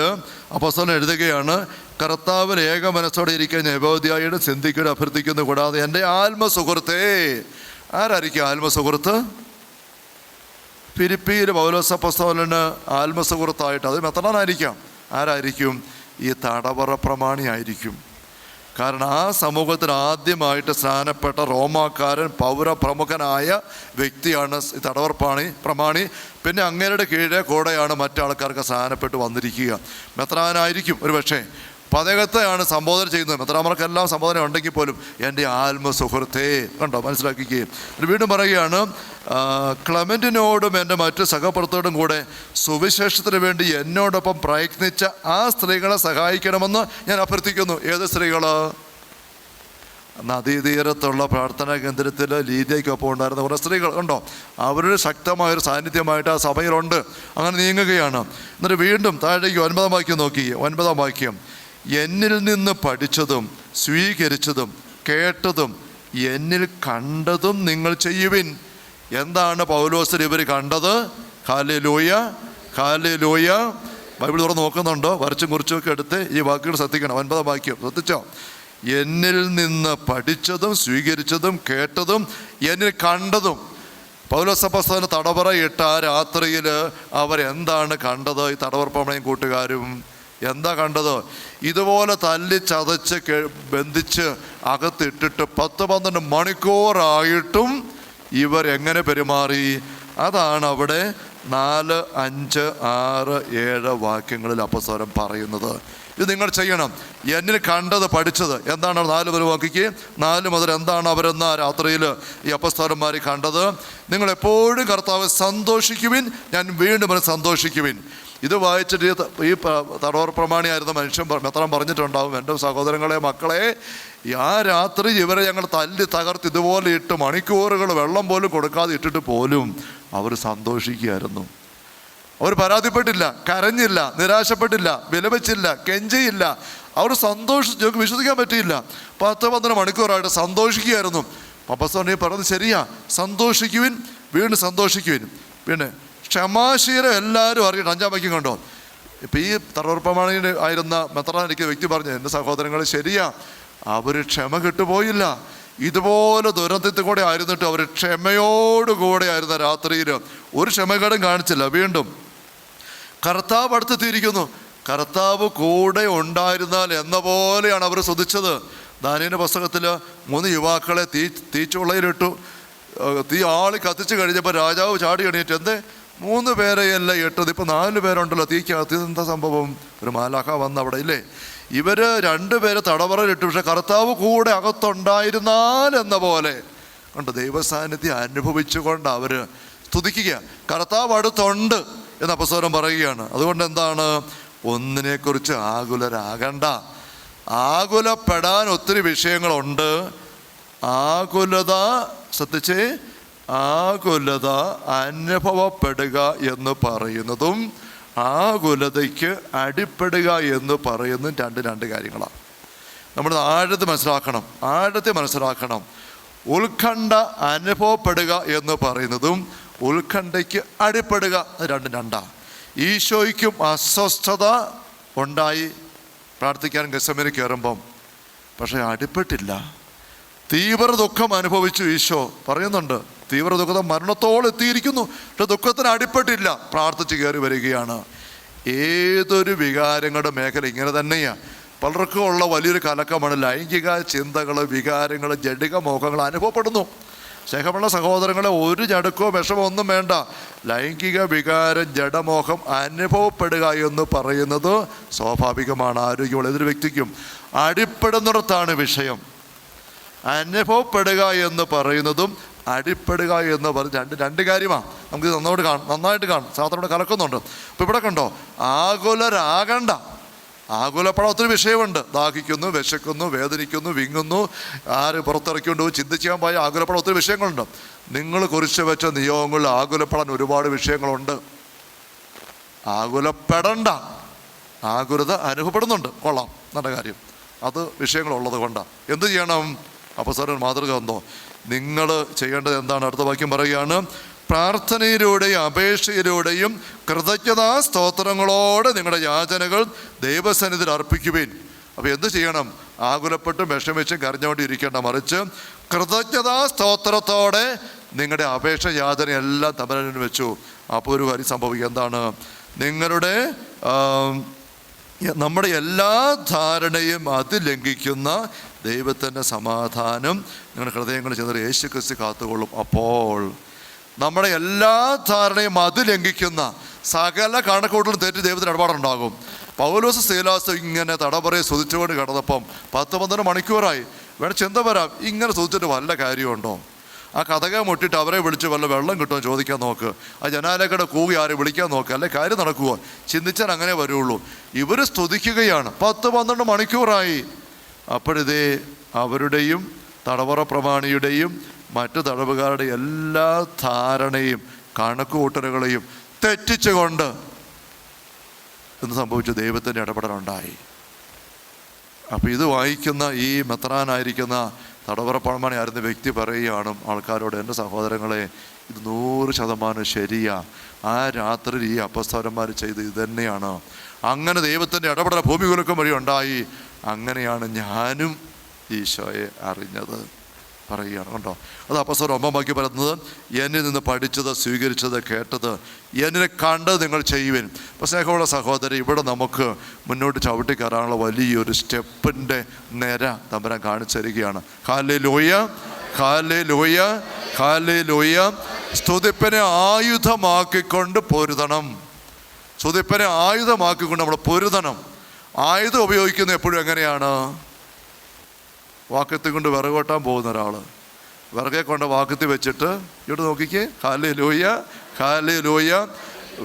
അപ്പോസ്തലൻ എഴുതുകയാണ്, കർത്താവിന് ഏക മനസ്സോടെ ഇരിക്കാൻ യഹൂദയായിട്ട് ചിന്തിക്കുകയും അഭ്യർത്ഥിക്കുന്നു, കൂടാതെ എൻ്റെ ആത്മസുഹൃത്തേ. ആരായിരിക്കും ആത്മസുഹൃത്ത്? ഫിലിപ്പിയിൽ പൗലോസ് അപ്പോസ്തലന് ആത്മസുഹൃത്തായിട്ട് അത് മെത്രാനായിരിക്കാം. ആരായിരിക്കും? ഈ തടവറ പ്രമാണിയായിരിക്കും. കാരണം ആ സമൂഹത്തിൽ ആദ്യമായിട്ട് സ്നാനപ്പെട്ട റോമാക്കാരൻ പൗരപ്രമുഖനായ വ്യക്തിയാണ് ഈ തടവറ പ്രമാണി. പിന്നെ അങ്ങേരുടെ കീഴെ കൂടെയാണ് മറ്റാൾക്കാർക്ക് സ്നാനപ്പെട്ട് വന്നിരിക്കുക. മെത്രാനായിരിക്കും ഒരു പക്ഷേ. അപ്പോൾ അദ്ദേഹത്തെയാണ് സംബോധന ചെയ്യുന്നത്. മെത്രാന്മാർക്കെല്ലാം സംബോധന ഉണ്ടെങ്കിൽ പോലും എൻ്റെ ആത്മസുഹൃത്തേ, കണ്ടോ, മനസ്സിലാക്കുകയും വീണ്ടും പറയുകയാണ്, ക്ലെമന്റിനോടും എൻ്റെ മറ്റ് സഹപ്രവർത്തകരോടും കൂടെ സുവിശേഷത്തിന് വേണ്ടി എന്നോടൊപ്പം പ്രയത്നിച്ച ആ സ്ത്രീകളെ സഹായിക്കണമെന്ന് ഞാൻ അഭ്യർത്ഥിക്കുന്നു. ഏത് സ്ത്രീകൾ? നദീതീരത്തുള്ള പ്രാർത്ഥനാ കേന്ദ്രത്തിൽ ലീദിയയ്ക്കൊപ്പം ഉണ്ടായിരുന്ന കുറേ സ്ത്രീകൾ കണ്ടോ, അവരുടെ ശക്തമായൊരു സാന്നിധ്യമായിട്ട് ആ സഭയിലുണ്ട്. അങ്ങനെ നീങ്ങുകയാണ്. എന്നിട്ട് വീണ്ടും താഴേക്ക് 9-ാം വാക്യം നോക്കി. 9-ാം വാക്യം, എന്നിൽ നിന്ന് പഠിച്ചതും സ്വീകരിച്ചതും കേട്ടതും എന്നിൽ കണ്ടതും നിങ്ങൾ ചെയ്യുവിൻ. എന്താണ് പൗലോസിൽ ഇവർ കണ്ടത്? Hallelujah, hallelujah. ബൈബിൾ തുറന്ന് നോക്കുന്നുണ്ടോ? വരച്ചും കുറിച്ചുമൊക്കെ എടുത്ത് ഈ വാക്കുകൾ ശ്രദ്ധിക്കണം. 9-ാം വാക്യം ശ്രദ്ധിച്ചോ? എന്നിൽ നിന്ന് പഠിച്ചതും സ്വീകരിച്ചതും കേട്ടതും എന്നിൽ കണ്ടതും. പൗലോസ് അപ്പോസ്തലൻ തടവറയിട്ട ആ രാത്രിയിൽ അവരെന്താണ് കണ്ടത്? ഈ തടവറപ്പമണയും കൂട്ടുകാരും എന്താ കണ്ടത്? ഇതുപോലെ തല്ലി ചതച്ച് ബന്ധിച്ച് അകത്തിട്ടിട്ട് 10-12 മണിക്കൂറായിട്ടും ഇവരെങ്ങനെ പെരുമാറി? അതാണ് അവിടെ 4, 5, 6, 7 വാക്യങ്ങളിൽ അപ്പോസ്തലൻ പറയുന്നത്. ഇത് നിങ്ങൾ ചെയ്യണം. എന്നിൽ കണ്ടത് പഠിച്ചത് എന്താണ്? 4 മുതൽ വാക്കിക്ക് 4 മുതൽ എന്താണ് അവരെന്ന രാത്രിയിൽ ഈ അപ്പോസ്തലന്മാർ കണ്ടത്? നിങ്ങളെപ്പോഴും കർത്താവ് സന്തോഷിക്കുവിൻ, ഞാൻ വീണ്ടും സന്തോഷിക്കുവിൻ. ഇത് വായിച്ചിട്ട് ഈ തടവറ പ്രമാണിയായിരുന്ന മനുഷ്യൻ മെത്രാൻ പറഞ്ഞിട്ടുണ്ടാവും, എൻ്റെ സഹോദരങ്ങളെ, മക്കളെ, ആ രാത്രി ഇവരെ ഞങ്ങൾ തല്ലി തകർത്ത് ഇതുപോലെ ഇട്ട് മണിക്കൂറുകൾ വെള്ളം പോലും കൊടുക്കാതെ ഇട്ടിട്ട് പോലും അവർ സന്തോഷിക്കുകയായിരുന്നു. അവർ പരാതിപ്പെട്ടില്ല, കരഞ്ഞില്ല, നിരാശപ്പെട്ടില്ല, വിലപിച്ചില്ല, കെഞ്ചിയില്ല. അവർ സന്തോഷിച്ചു. വിശ്വസിക്കാൻ പറ്റിയില്ല. 10-12 മണിക്കൂറായിട്ട് സന്തോഷിക്കുകയായിരുന്നു. അപ്പോസ്തലൻ പറഞ്ഞത് ശരിയാ, സന്തോഷിക്കുവിൻ, വീണ്ടും സന്തോഷിക്കുവിൻ. പിന്നെ ക്ഷമാശീലം എല്ലാവരും അറിയണം. 5-ാം വാക്യം കണ്ടോ? ഇപ്പം ഈ തടവറപ്രമാണി ആയിരുന്ന മെത്രാനിരിക്കുന്ന വ്യക്തി പറഞ്ഞു, എൻ്റെ സഹോദരങ്ങൾ ശരിയാ, അവർ ക്ഷമ കിട്ടുപോയില്ല. ഇതുപോലെ ദുരന്തത്തിൽ കൂടെ ആയിരുന്നിട്ട് അവർ ക്ഷമയോടുകൂടെ ആയിരുന്ന രാത്രിയിൽ ഒരു ക്ഷമകേടും കാണിച്ചില്ല. വീണ്ടും കർത്താവ് അടുത്തെത്തിയിരിക്കുന്നു. കർത്താവ് കൂടെ ഉണ്ടായിരുന്നാൽ എന്ന പോലെയാണ് അവർ സ്തുതിച്ചത്. ദാനിയേലിന്റെ പുസ്തകത്തിൽ 3 യുവാക്കളെ തീച്ചുളയിലിട്ടു. തീ ആളി കത്തിച്ച് കഴിഞ്ഞപ്പോൾ രാജാവ് ചാടി എണീറ്റ്, എന്തേ 3 പേരെയല്ല ഇട്ടത്, ഇപ്പം 4 പേരുണ്ടല്ലോ തീക്കകത്ത്, എന്താ സംഭവം? ഒരു മാലാഖ വന്ന് അവിടെ ഇല്ലേ? ഇവർ 2 പേരെ തടവറയിലിട്ടു, പക്ഷെ കർത്താവ് കൂടെ അകത്തുണ്ടായിരുന്നാൽ എന്ന പോലെ കണ്ട് ദൈവസാന്നിധ്യം അനുഭവിച്ചുകൊണ്ട് അവർ സ്തുതിക്കുക. കർത്താവ് അടുത്തുണ്ട് എന്ന് അപ്പസ്തലൻ പറയുകയാണ്. അതുകൊണ്ട് എന്താണ്? ഒന്നിനെക്കുറിച്ച് ആകുലരാകണ്ട. ആകുലപ്പെടാൻ ഒത്തിരി വിഷയങ്ങളുണ്ട്. ആകുലത, ശ്രദ്ധിച്ചേ, ആകുലത അനുഭവപ്പെടുക എന്ന് പറയുന്നതും ആകുലതയ്ക്ക് അടിപ്പെടുക എന്ന് പറയുന്നതും രണ്ട് കാര്യങ്ങളാണ്. നമ്മൾ ആഴത്തിൽ മനസ്സിലാക്കണം. ഉത്കണ്ഠ അനുഭവപ്പെടുക എന്ന് പറയുന്നതും ഉത്കണ്ഠയ്ക്ക് അടിപ്പെടുക രണ്ടാണ്. ഈശോയ്ക്കും അസ്വസ്ഥത ഉണ്ടായി പ്രാർത്ഥിക്കാൻ ഗെത്സമേനിൽ കയറുമ്പം, പക്ഷേ അടിപ്പെട്ടില്ല. തീവ്ര ദുഃഖം അനുഭവിച്ചു. ഈശോ പറയുന്നുണ്ട്, തീവ്ര ദുഃഖത മരണത്തോളം എത്തിയിരിക്കുന്നു, പക്ഷെ ദുഃഖത്തിന് അടിപ്പെട്ടില്ല. പ്രാർത്ഥിച്ച് കയറി വരികയാണ്. ഏതൊരു വികാരങ്ങളുടെ മേഖല ഇങ്ങനെ തന്നെയാണ്. പലർക്കും ഉള്ള വലിയൊരു കലക്കമാണ് ലൈംഗിക ചിന്തകൾ, വികാരങ്ങൾ, ജഡിക മോഹങ്ങൾ അനുഭവപ്പെടുന്നു. സ്നേഹമുള്ള സഹോദരങ്ങളെ, ഒരു ജടുക്കോ വിഷമോ ഒന്നും വേണ്ട. ലൈംഗിക വികാരം, ജഡമോഹം അനുഭവപ്പെടുക എന്ന് പറയുന്നത് സ്വാഭാവികമാണ്. ആരോഗ്യമുള്ള ഏതൊരു വ്യക്തിക്കും അടിപ്പെടുന്നിടത്താണ് വിഷയം. അനുഭവപ്പെടുക എന്ന് പറയുന്നതും അടിപ്പെടുക എന്ന് പറഞ്ഞ് രണ്ട് കാര്യമാണ്. നമുക്ക് നന്നായിട്ട് കാണും. സാധാരണ കലക്കുന്നുണ്ട്. അപ്പോൾ ഇവിടെ കണ്ടോ, ആകുലരാകണ്ട. ആകുലപ്പെടാൻ ഒത്തിരി വിഷയമുണ്ട്. ദാഹിക്കുന്നു, വിശക്കുന്നു, വേദനിക്കുന്നു, വിങ്ങുന്നു, ആര് പുറത്തിറക്കിക്കൊണ്ട് പോയി ചിന്തിക്കാൻ പോയ ആകുലപ്പെടാൻ ഒത്തിരി വിഷയങ്ങളുണ്ട്. നിങ്ങൾ കുറിച്ച് വെച്ച നിയോഗങ്ങളിൽ ആകുലപ്പെടാൻ ഒരുപാട് വിഷയങ്ങളുണ്ട്. ആകുലപ്പെടണ്ട. ആകുലത അനുഭവപ്പെടുന്നുണ്ട്, കൊള്ളാം, നല്ല കാര്യം. അത് വിഷയങ്ങളുള്ളത് കൊണ്ടാണ്. എന്ത് ചെയ്യണം? അപ്പസ്തലൻ മാതൃക എന്തോ നിങ്ങൾ ചെയ്യേണ്ടത് എന്താണ്? അടുത്ത വാക്യം പറയുകയാണ്, പ്രാർത്ഥനയിലൂടെയും അപേക്ഷയിലൂടെയും കൃതജ്ഞതാ സ്തോത്രങ്ങളോടെ നിങ്ങളുടെ യാചനകൾ ദൈവസന്നിധിയിൽ അർപ്പിക്കുവിൻ. അപ്പോൾ എന്ത് ചെയ്യണം? ആകുലപ്പെട്ടും വിഷമിച്ചും കരഞ്ഞുകൊണ്ട് ഇരിക്കേണ്ട, മറിച്ച് കൃതജ്ഞതാ സ്തോത്രത്തോടെ നിങ്ങളുടെ അപേക്ഷ യാചന എല്ലാം തമ്പുരാനിൽ വെച്ചു. അപ്പോൾ ഒരു കാര്യം സംഭവിക്കുക. എന്താണ്? നമ്മുടെ എല്ലാ ധാരണയും അതിലംഘിക്കുന്ന ദൈവത്തിൻ്റെ സമാധാനം നിങ്ങളുടെ ഹൃദയങ്ങളിൽ ചെന്ന് യേശു ക്രിസ്തു കാത്തുകൊള്ളും. അപ്പോൾ നമ്മുടെ എല്ലാ ധാരണയും അതിലംഘിക്കുന്ന സകല കണക്കൂട്ടലും തെറ്റി ദൈവത്തിന് ഇടപാടുണ്ടാകും. പൗലോസ് സീലാസ് ഇങ്ങനെ തടവറയെ സ്തുതിച്ചുകൊണ്ട് കിടന്നപ്പം 10-12 മണിക്കൂറായി. വേണം ചിന്ത വരാം, ഇങ്ങനെ സ്തുതിച്ചിട്ട് വല്ല കാര്യമുണ്ടോ? ആ കഥക മുട്ടിട്ട് അവരെ വിളിച്ച് വല്ല വെള്ളം കിട്ടുമോ ചോദിക്കാൻ നോക്ക്. ആ ജനാലക്കടെ കൂകി ആരെ വിളിക്കാൻ നോക്ക്. അല്ലെ കാര്യം നടക്കുമോ? ചിന്തിച്ചാൽ അങ്ങനെ വരുള്ളൂ. ഇവർ സ്തുതിക്കുകയാണ് 10-12 മണിക്കൂറായി. അപ്പോഴിതേ അവരുടെയും തടവറ പ്രമാണിയുടെയും മറ്റു തടവുകാരുടെ എല്ലാ ധാരണയും കണക്കുകൂട്ടലുകളെയും തെറ്റിച്ചുകൊണ്ട് എന്ന് സംഭവിച്ചു. ദൈവത്തിൻ്റെ ഇടപെടലുണ്ടായി. അപ്പോൾ ഇത് വായിക്കുന്ന ഈ മെത്രാനായിരിക്കുന്ന തടവറ പ്രമാണി ആയിരുന്ന വ്യക്തി പറയുകയാണ് ആൾക്കാരോട്, എൻ്റെ സഹോദരങ്ങളെ, ഇത് 100% ശരിയാ. ആ രാത്രി ഈ അപ്പസ്തലന്മാർ ചെയ്ത് ഇത് തന്നെയാണ്. അങ്ങനെ ദൈവത്തിൻ്റെ ഇടപെടൽ ഭൂമി കുലുക്കം വഴി ഉണ്ടായി. അങ്ങനെയാണ് ഞാനും ഈശോയെ അറിഞ്ഞത് പറയുകയാണ്. കണ്ടോ, അത് അപ്പസ്തലൻ 9 വാക്യം പറയുന്നത്, എന്നിൽ നിന്ന് പഠിച്ചത്, സ്വീകരിച്ചത്, കേട്ടത്, എന്നിനെ കണ്ടത് നിങ്ങൾ ചെയ്യുവിൻ. അപ്പോൾ സ്നേഹമുള്ള സഹോദരി, ഇവിടെ നമുക്ക് മുന്നോട്ട് ചവിട്ടിക്കയറാനുള്ള വലിയൊരു സ്റ്റെപ്പിൻ്റെ നിര തമ്പുരാൻ കാണിച്ചു തരികയാണ്. Hallelujah, hallelujah, hallelujah. സ്തുതിപ്പിനെ ആയുധമാക്കിക്കൊണ്ട് പൊരുതണം. സ്തുതിപ്പിനെ ആയുധമാക്കിക്കൊണ്ട് നമ്മൾ പൊരുതണം. ആയുധം ഉപയോഗിക്കുന്നത് എപ്പോഴും എങ്ങനെയാണ്? വാക്കത്തി കൊണ്ട് വിറകോട്ടാൻ പോകുന്ന ഒരാൾ വിറകെ കൊണ്ട് വാക്കത്തി വെച്ചിട്ട് ഇവിടെ നോക്കിക്കേ, ഹല്ലേലൂയ, ഹല്ലേലൂയ.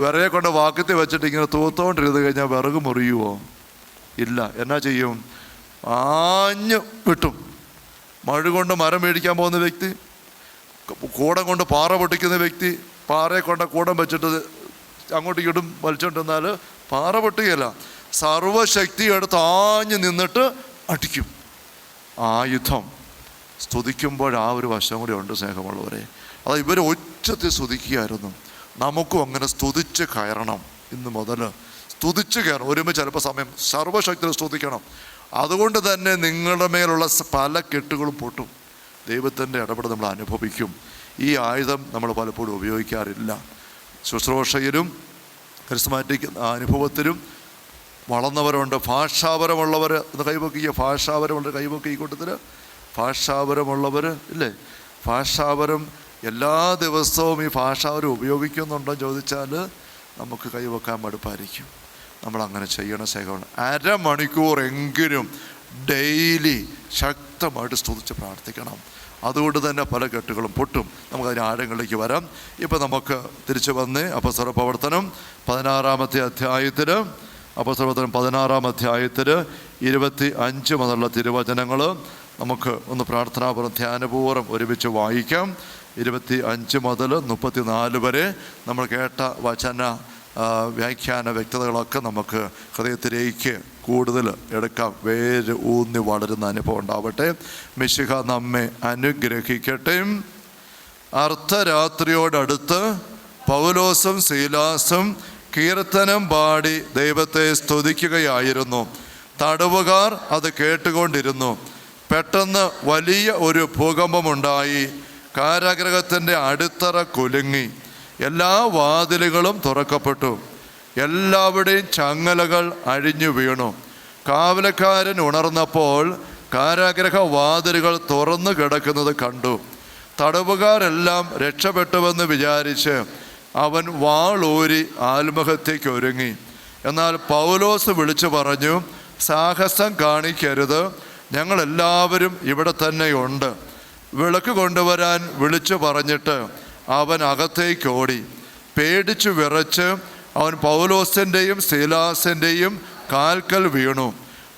വിറകെ കൊണ്ട് വാക്കത്തി വെച്ചിട്ട് ഇങ്ങനെ തൂത്തോണ്ടിരുന്ന് കഴിഞ്ഞാൽ വിറക് മുറിയുമോ? ഇല്ല. എന്നാ ചെയ്യും? ആഞ്ഞു വിട്ടും. മഴ കൊണ്ട് മരം മേടിക്കാൻ പോകുന്ന വ്യക്തി, കൂടം കൊണ്ട് പാറ പൊട്ടിക്കുന്ന വ്യക്തി, പാറയെ കൊണ്ട് കൂടം വെച്ചിട്ട് അങ്ങോട്ടും ഇങ്ങോട്ടും വലിച്ചോണ്ടിരുന്നാൽ പാറ പൊട്ടുകയില്ല. സർവശക്തി എടുത്ത് ആഞ്ഞു നിന്നിട്ട് അടിക്കും. ആയുധം സ്തുതിക്കുമ്പോൾ ആ ഒരു വശം കൂടി ഉണ്ട് സ്നേഹമുള്ളവരെ. അത് ഇവർ ഒറ്റത്തിൽ സ്തുതിക്കുകയായിരുന്നു. നമുക്കും അങ്ങനെ സ്തുതിച്ച് കയറണം. ഇന്ന് മുതൽ സ്തുതിച്ച് കയറണം. ഒരുമിച്ച് ചിലപ്പോൾ സമയം സർവശക്തിയിൽ സ്തുതിക്കണം. അതുകൊണ്ട് തന്നെ നിങ്ങളുടെ മേലുള്ള പല കെട്ടുകളും പൊട്ടും. ദൈവത്തിൻ്റെ ഇടപെടൽ നമ്മൾ അനുഭവിക്കും. ഈ ആയുധം നമ്മൾ പലപ്പോഴും ഉപയോഗിക്കാറില്ല. ശുശ്രൂഷയിലും കരിസ്മാറ്റിക് അനുഭവത്തിലും വളർന്നവരുണ്ട്. ഭാഷാപരമുള്ളവർ എന്ന് കൈവക്കുക. ഭാഷാപരമുള്ള കൈവക്കുക. ഈ കൂട്ടത്തിൽ ഭാഷാപരമുള്ളവർ ഇല്ലേ? ഭാഷാപരം എല്ലാ ദിവസവും ഈ ഭാഷാപരം ഉപയോഗിക്കുന്നുണ്ടോ ചോദിച്ചാൽ നമുക്ക് കൈവക്കാൻ മടുപ്പായിരിക്കും. നമ്മളങ്ങനെ ചെയ്യണ ശേഖരണം. 1/2 മണിക്കൂർ എങ്കിലും ഡെയിലി ശക്തമായിട്ട് സ്തുതിച്ച് പ്രാർത്ഥിക്കണം. അതുകൊണ്ട് തന്നെ പല കെട്ടുകളും പൊട്ടും. നമുക്കതിന് ആഴങ്ങളിലേക്ക് വരാം. ഇപ്പം നമുക്ക് തിരിച്ചു വന്ന് അപ്പോസ്തല പ്രവർത്തനം 16-ാമത്തെ അധ്യായത്തിൽ 25 മുതലുള്ള തിരുവചനങ്ങൾ നമുക്ക് ഒന്ന് പ്രാർത്ഥനാപൂർവ്വം ധ്യാനപൂർവ്വം ഒരുമിച്ച് വായിക്കാം. 25 മുതൽ 34 വരെ നമ്മൾ കേട്ട വചന വ്യാഖ്യാന വ്യക്തതകളൊക്കെ നമുക്ക് ഹൃദയത്തിലേക്ക് കൂടുതൽ എടുക്കാം. വേര് ഊന്നി വളരുന്ന അനുഭവം ഉണ്ടാവട്ടെ. മിശിഹ നമ്മെ അനുഗ്രഹിക്കട്ടെ. അർദ്ധരാത്രിയോടടുത്ത് പൗലോസും സീലാസും കീർത്തനം പാടി ദൈവത്തെ സ്തുതിക്കുകയായിരുന്നു. തടവുകാർ അത് കേട്ടുകൊണ്ടിരുന്നു. പെട്ടെന്ന് വലിയ ഒരു ഭൂകമ്പമുണ്ടായി. കാരാഗൃഹത്തിൻ്റെ അടിത്തറ കുലുങ്ങി. എല്ലാ വാതിലുകളും തുറക്കപ്പെട്ടു. എല്ലാവരുടെയും ചങ്ങലകൾ അഴിഞ്ഞു വീണു. കാവലക്കാരൻ ഉണർന്നപ്പോൾ കാരാഗൃഹ വാതിലുകൾ തുറന്നു കിടക്കുന്നത് കണ്ടു. തടവുകാരെല്ലാം രക്ഷപ്പെട്ടുവെന്ന് വിചാരിച്ച് അവൻ വാളൂരി ആത്മഹത്യയ്ക്ക് ഒരുങ്ങി. എന്നാൽ പൗലോസ് വിളിച്ചു പറഞ്ഞു, സാഹസം കാണിക്കരുത്, ഞങ്ങളെല്ലാവരും ഇവിടെ തന്നെയുണ്ട്. വിളക്ക് കൊണ്ടുവരാൻ വിളിച്ചു പറഞ്ഞിട്ട് അവൻ അകത്തേക്ക് ഓടി. പേടിച്ചു വിറച്ച് അവൻ പൗലോസിൻ്റെയും സീലാസിൻ്റെയും കാൽക്കൽ വീണു.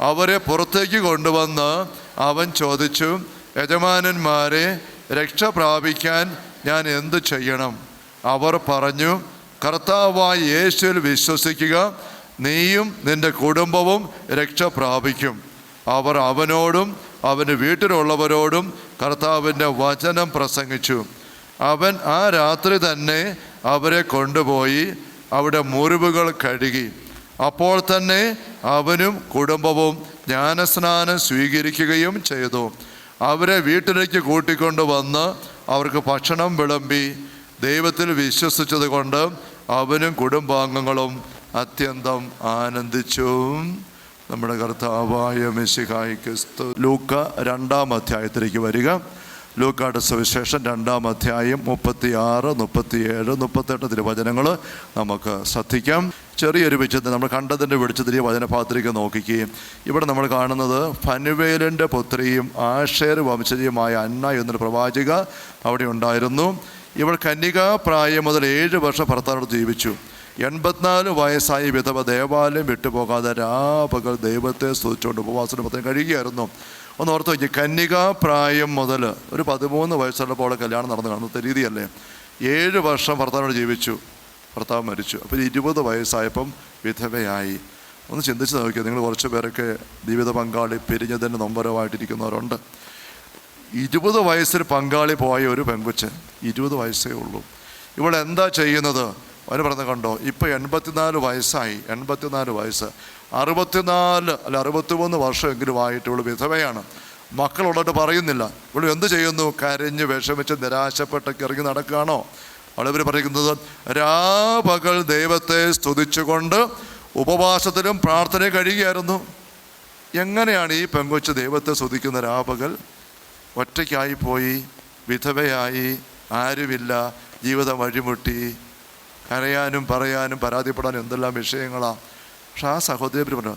അവരെ പുറത്തേക്ക് കൊണ്ടുവന്ന് അവൻ ചോദിച്ചു, യജമാനന്മാരെ, രക്ഷ പ്രാപിക്കാൻ ഞാൻ എന്തു ചെയ്യണം? അവർ പറഞ്ഞു, കർത്താവായ യേശുവിൽ വിശ്വസിക്കുക, നീയും നിൻ്റെ കുടുംബവും രക്ഷ പ്രാപിക്കും. അവർ അവനോടും അവൻ്റെ വീട്ടിലുള്ളവരോടും കർത്താവിൻ്റെ വചനം പ്രസംഗിച്ചു. അവൻ ആ രാത്രി തന്നെ അവരെ കൊണ്ടുപോയി അവിടെ മുറിവുകൾ കഴുകി. അപ്പോൾ തന്നെ അവനും കുടുംബവും ജ്ഞാനസ്നാനം സ്വീകരിക്കുകയും ചെയ്തു. അവരെ വീട്ടിലേക്ക് കൂട്ടിക്കൊണ്ടുവന്ന് അവർക്ക് ഭക്ഷണം വിളമ്പി. ദൈവത്തിൽ വിശ്വസിച്ചത് കൊണ്ട് അവനും കുടുംബാംഗങ്ങളും അത്യന്തം ആനന്ദിച്ചു. നമ്മുടെ കർത്താവായ മിശിഹായ്ക്ക് സ്തുതി. ലൂക്ക 2-ാം അധ്യായത്തിലേക്ക് വരിക. ലൂക്കായുടെ സുവിശേഷം 2-ാം അധ്യായം 36, 37, 38 തിരുവചനങ്ങൾ നമുക്ക് ശ്രദ്ധിക്കാം. ചെറിയൊരു വിചിന്തനം നമ്മൾ കണ്ടതിൻ്റെ വെളിച്ചത്തിരി വചനപാത്രിക നോക്കിക്കുകയും ഇവിടെ നമ്മൾ കാണുന്നത് ഫനുവേലിൻ്റെ പുത്രിയും ആഷേർ വംശജയുമായ അന്ന എന്നൊരു പ്രവാചിക അവിടെ ഉണ്ടായിരുന്നു. ഇവൾ കന്യകാപ്രായം മുതൽ 7 വർഷം ഭർത്താവിനോട് ജീവിച്ചു. 84 വയസ്സായി വിധവ ദേവാലയം വിട്ടുപോകാതെ രാപകൽ ദൈവത്തെ സ്തുതിച്ചുകൊണ്ട് ഉപവാസത്തിന് പത്രം കഴിയുകയായിരുന്നു. ഒന്ന് ഓർത്ത് നോക്കി, കന്യകാപ്രായം മുതൽ ഒരു 13 വയസ്സുള്ളപ്പോൾ കല്യാണം നടന്നു കാണുന്ന രീതിയല്ലേ. 7 വർഷം ഭർത്താവിനോട് ജീവിച്ചു, ഭർത്താവ് മരിച്ചു. അപ്പോൾ 20 വയസ്സായപ്പം വിധവയായി. ഒന്ന് ചിന്തിച്ച് നോക്കിയാൽ നിങ്ങൾ കുറച്ച് പേരൊക്കെ ജീവിത പങ്കാളി പിരിഞ്ഞതിന് നൊമ്പരമായിട്ടിരിക്കുന്നവരുണ്ട്. 20 വയസ്സിൽ പങ്കാളി പോയ ഒരു പെൺകുച്ച്, 20 വയസ്സേ ഉള്ളൂ. ഇവിടെ എന്താ ചെയ്യുന്നത്? അവന് പറഞ്ഞ കണ്ടോ, ഇപ്പോൾ 84 വയസ്സായി. 84 വയസ്സ്, 64 അല്ല 63 വർഷമെങ്കിലും ആയിട്ട് ഇവള് വിധവയാണ്. മക്കളുള്ളതായിട്ട് പറയുന്നില്ല. ഇവൾ എന്ത് ചെയ്യുന്നു? കരഞ്ഞ് വിഷമിച്ച് നിരാശപ്പെട്ടൊക്കെ ഇറങ്ങി നടക്കുകയാണോ? അവളിവർ പറയുന്നത് രാപകൽ ദൈവത്തെ സ്തുതിച്ചുകൊണ്ട് ഉപവാസത്തിലും പ്രാർത്ഥനയും കഴിയുകയായിരുന്നു. എങ്ങനെയാണ് ഈ പെങ്കൊച്ച് ദൈവത്തെ സ്തുതിക്കുന്ന? രാപകൽ ഒറ്റയ്ക്കായി പോയി, വിധവയായി, ആരുമില്ല, ജീവിതം വഴിമുട്ടി, കരയാനും പറയാനും പരാതിപ്പെടാനും എന്തെല്ലാം വിഷയങ്ങളാണ്. പക്ഷെ ആ സഹോദരി പറഞ്ഞു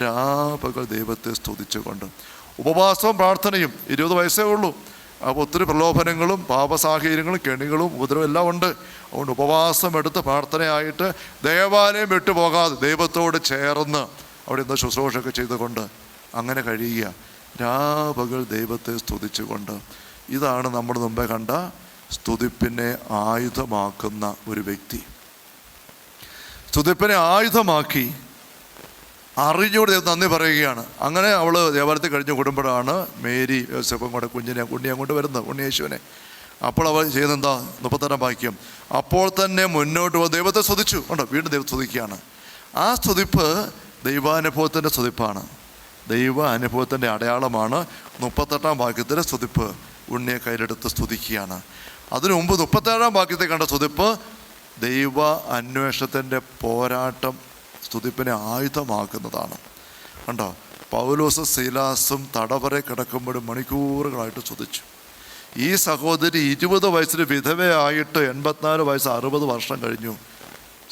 രാപകൽ ദൈവത്തെ സ്തുതിച്ചുകൊണ്ട് ഉപവാസവും പ്രാർത്ഥനയും. 20 വയസ്സേ ഉള്ളൂ. അപ്പോൾ ഒത്തിരി പ്രലോഭനങ്ങളും പാപസാഹചര്യങ്ങളും കെണികളും ഉപദ്രവം എല്ലാം ഉണ്ട്. അതുകൊണ്ട് ഉപവാസം എടുത്ത് പ്രാർത്ഥനയായിട്ട് ദേവാലയം വിട്ടുപോകാതെ ദൈവത്തോട് ചേർന്ന് അവിടെ എന്തോ ശുശ്രൂഷയൊക്കെ ചെയ്തുകൊണ്ട് അങ്ങനെ കഴിയുക. രാപകൽ ദൈവത്തെ സ്തുതിച്ചുകൊണ്ട്. ഇതാണ് നമ്മൾ മുമ്പേ കണ്ട സ്തുതിപ്പിനെ ആയുധമാക്കുന്ന ഒരു വ്യക്തി. സ്തുതിപ്പിനെ ആയുധമാക്കി അറിഞ്ഞോട് നന്ദി പറയുകയാണ്. അങ്ങനെ അവൾ ദേവാലയത്തിൽ കഴിഞ്ഞ് കൂടുമ്പോഴാണ് മേരി യോസേഫും കൂടെ ഉണ്ണി അങ്ങോട്ട് വരുന്നത്, ഉണ്ണിയേശുവിനെ. അപ്പോൾ അവൾ ചെയ്യുന്നതെന്താ? 32-ാം വാക്യം. അപ്പോൾ തന്നെ മുന്നോട്ട് പോയി ദൈവത്തെ സ്തുതിച്ചു. ഉണ്ടോ? വീണ്ടും ദൈവത്തെ സ്തുതിക്കുകയാണ്. ആ സ്തുതിപ്പ് ദൈവാനുഭവത്തിൻ്റെ സ്തുതിപ്പാണ്, ദൈവ അനുഭവത്തിൻ്റെ അടയാളമാണ്. 38-ാം വാക്യത്തിലെ സ്തുതിപ്പ് ഉണ്ണിയെ കയ്യിലെടുത്ത് സ്തുതിക്കുകയാണ്. അതിനു മുമ്പ് 37-ാം വാക്യത്തിൽ കണ്ട സ്തുതിപ്പ് ദൈവ അന്വേഷണത്തിൻ്റെ പോരാട്ടം സ്തുതിപ്പിനെ ആയുധമാക്കുന്നതാണ്. കണ്ടോ? പൗലോസും സീലാസും തടവറ കിടക്കുമ്പോഴും മണിക്കൂറുകളായിട്ട് സ്തുതിച്ചു. ഈ സഹോദരി 20 വയസ്സിൽ വിധവയായിട്ട് 84 വയസ്സ് 60 വർഷം കഴിഞ്ഞു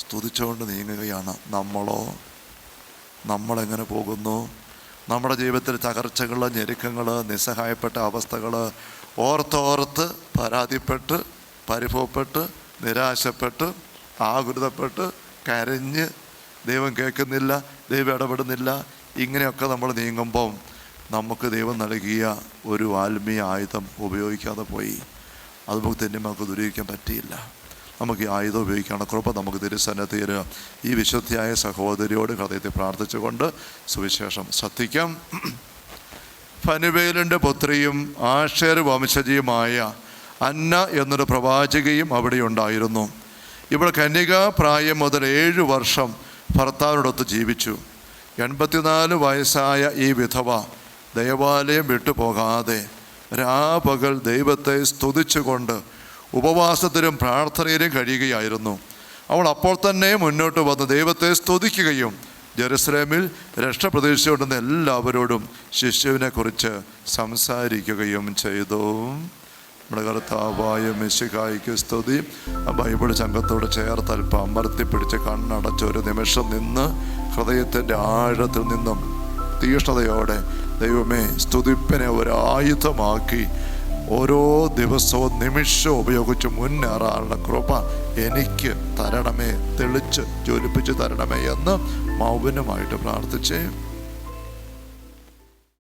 സ്തുതിച്ചുകൊണ്ട് നീങ്ങുകയാണ്. നമ്മളെങ്ങനെ പോകുന്നു? നമ്മുടെ ജീവിതത്തിൽ തകർച്ചകൾ, ഞെരുക്കങ്ങൾ, നിസ്സഹായപ്പെട്ട അവസ്ഥകൾ, ഓർത്തോർത്ത് പരാതിപ്പെട്ട് പരിഭവപ്പെട്ട് നിരാശപ്പെട്ട് ആകുലതപ്പെട്ട് കരഞ്ഞ് ദൈവം കേൾക്കുന്നില്ല, ദൈവം ഇടപെടുന്നില്ല, ഇങ്ങനെയൊക്കെ നമ്മൾ നീങ്ങുമ്പം നമുക്ക് ദൈവം നൽകിയ ഒരു ആത്മീയ ആയുധം ഉപയോഗിക്കാതെ പോയി. അത് നമുക്ക് തന്നെ നമുക്ക് ദുരിക്കാൻ പറ്റിയില്ല. നമുക്ക് ഈ ആയുധം ഉപയോഗിക്കാനുള്ള കൃപ നമുക്ക് തിരുസന്നിധിയിൽ ഈ വിശുദ്ധിയായ സഹോദരിയോട് ഹൃദയത്തെ പ്രാർത്ഥിച്ചുകൊണ്ട് സുവിശേഷം ശ്രദ്ധിക്കാം. ഫനുവേലിൻ്റെ പുത്രിയും ആഷേർ വംശജിയുമായ അന്ന എന്നൊരു പ്രവാചകയും അവിടെ ഉണ്ടായിരുന്നു. ഇവൾ കന്യകാപ്രായം മുതൽ 7 വർഷം ഭർത്താവിനോടൊത്ത് ജീവിച്ചു. 84 വയസ്സായ ഈ വിധവ ദേവാലയം വിട്ടുപോകാതെ രാപകൽ ദൈവത്തെ സ്തുതിച്ചുകൊണ്ട് ഉപവാസത്തിലും പ്രാർത്ഥനയിലും കഴിയുകയായിരുന്നു. അവൾ അപ്പോൾ തന്നെ മുന്നോട്ട് വന്ന് ദൈവത്തെ സ്തുതിക്കുകയും ജെറുസലേമിൽ രക്ഷപ്രതീക്ഷയുണ്ടെന്ന് എല്ലാവരോടും ശിശുവിനെക്കുറിച്ച് സംസാരിക്കുകയും ചെയ്തു. നമ്മുടെ കർത്താവായ മിശിഹായിക്ക് സ്തുതി. ബൈബിൾ സംഘത്തോട് ചേർത്ത് അല്പം അമർത്തിപ്പിടിച്ച് കണ്ണടച്ച് ഒരു നിമിഷം നിന്ന് ഹൃദയത്തിൻ്റെ ആഴത്തിൽ നിന്നും തീഷ്ണതയോടെ ദൈവമേ സ്തുതിപ്പിനെ ഒരു ആയുധമാക്കി ഓരോ ദിവസവും നിമിഷവും ഉപയോഗിച്ച് മുന്നേറാനുള്ള കൃപ എനിക്ക് തരണമേ, തെളിച്ച് ജ്വലിപ്പിച്ച് തരണമേ എന്ന് മൗനമായിട്ട് പ്രാർത്ഥിച്ചേ.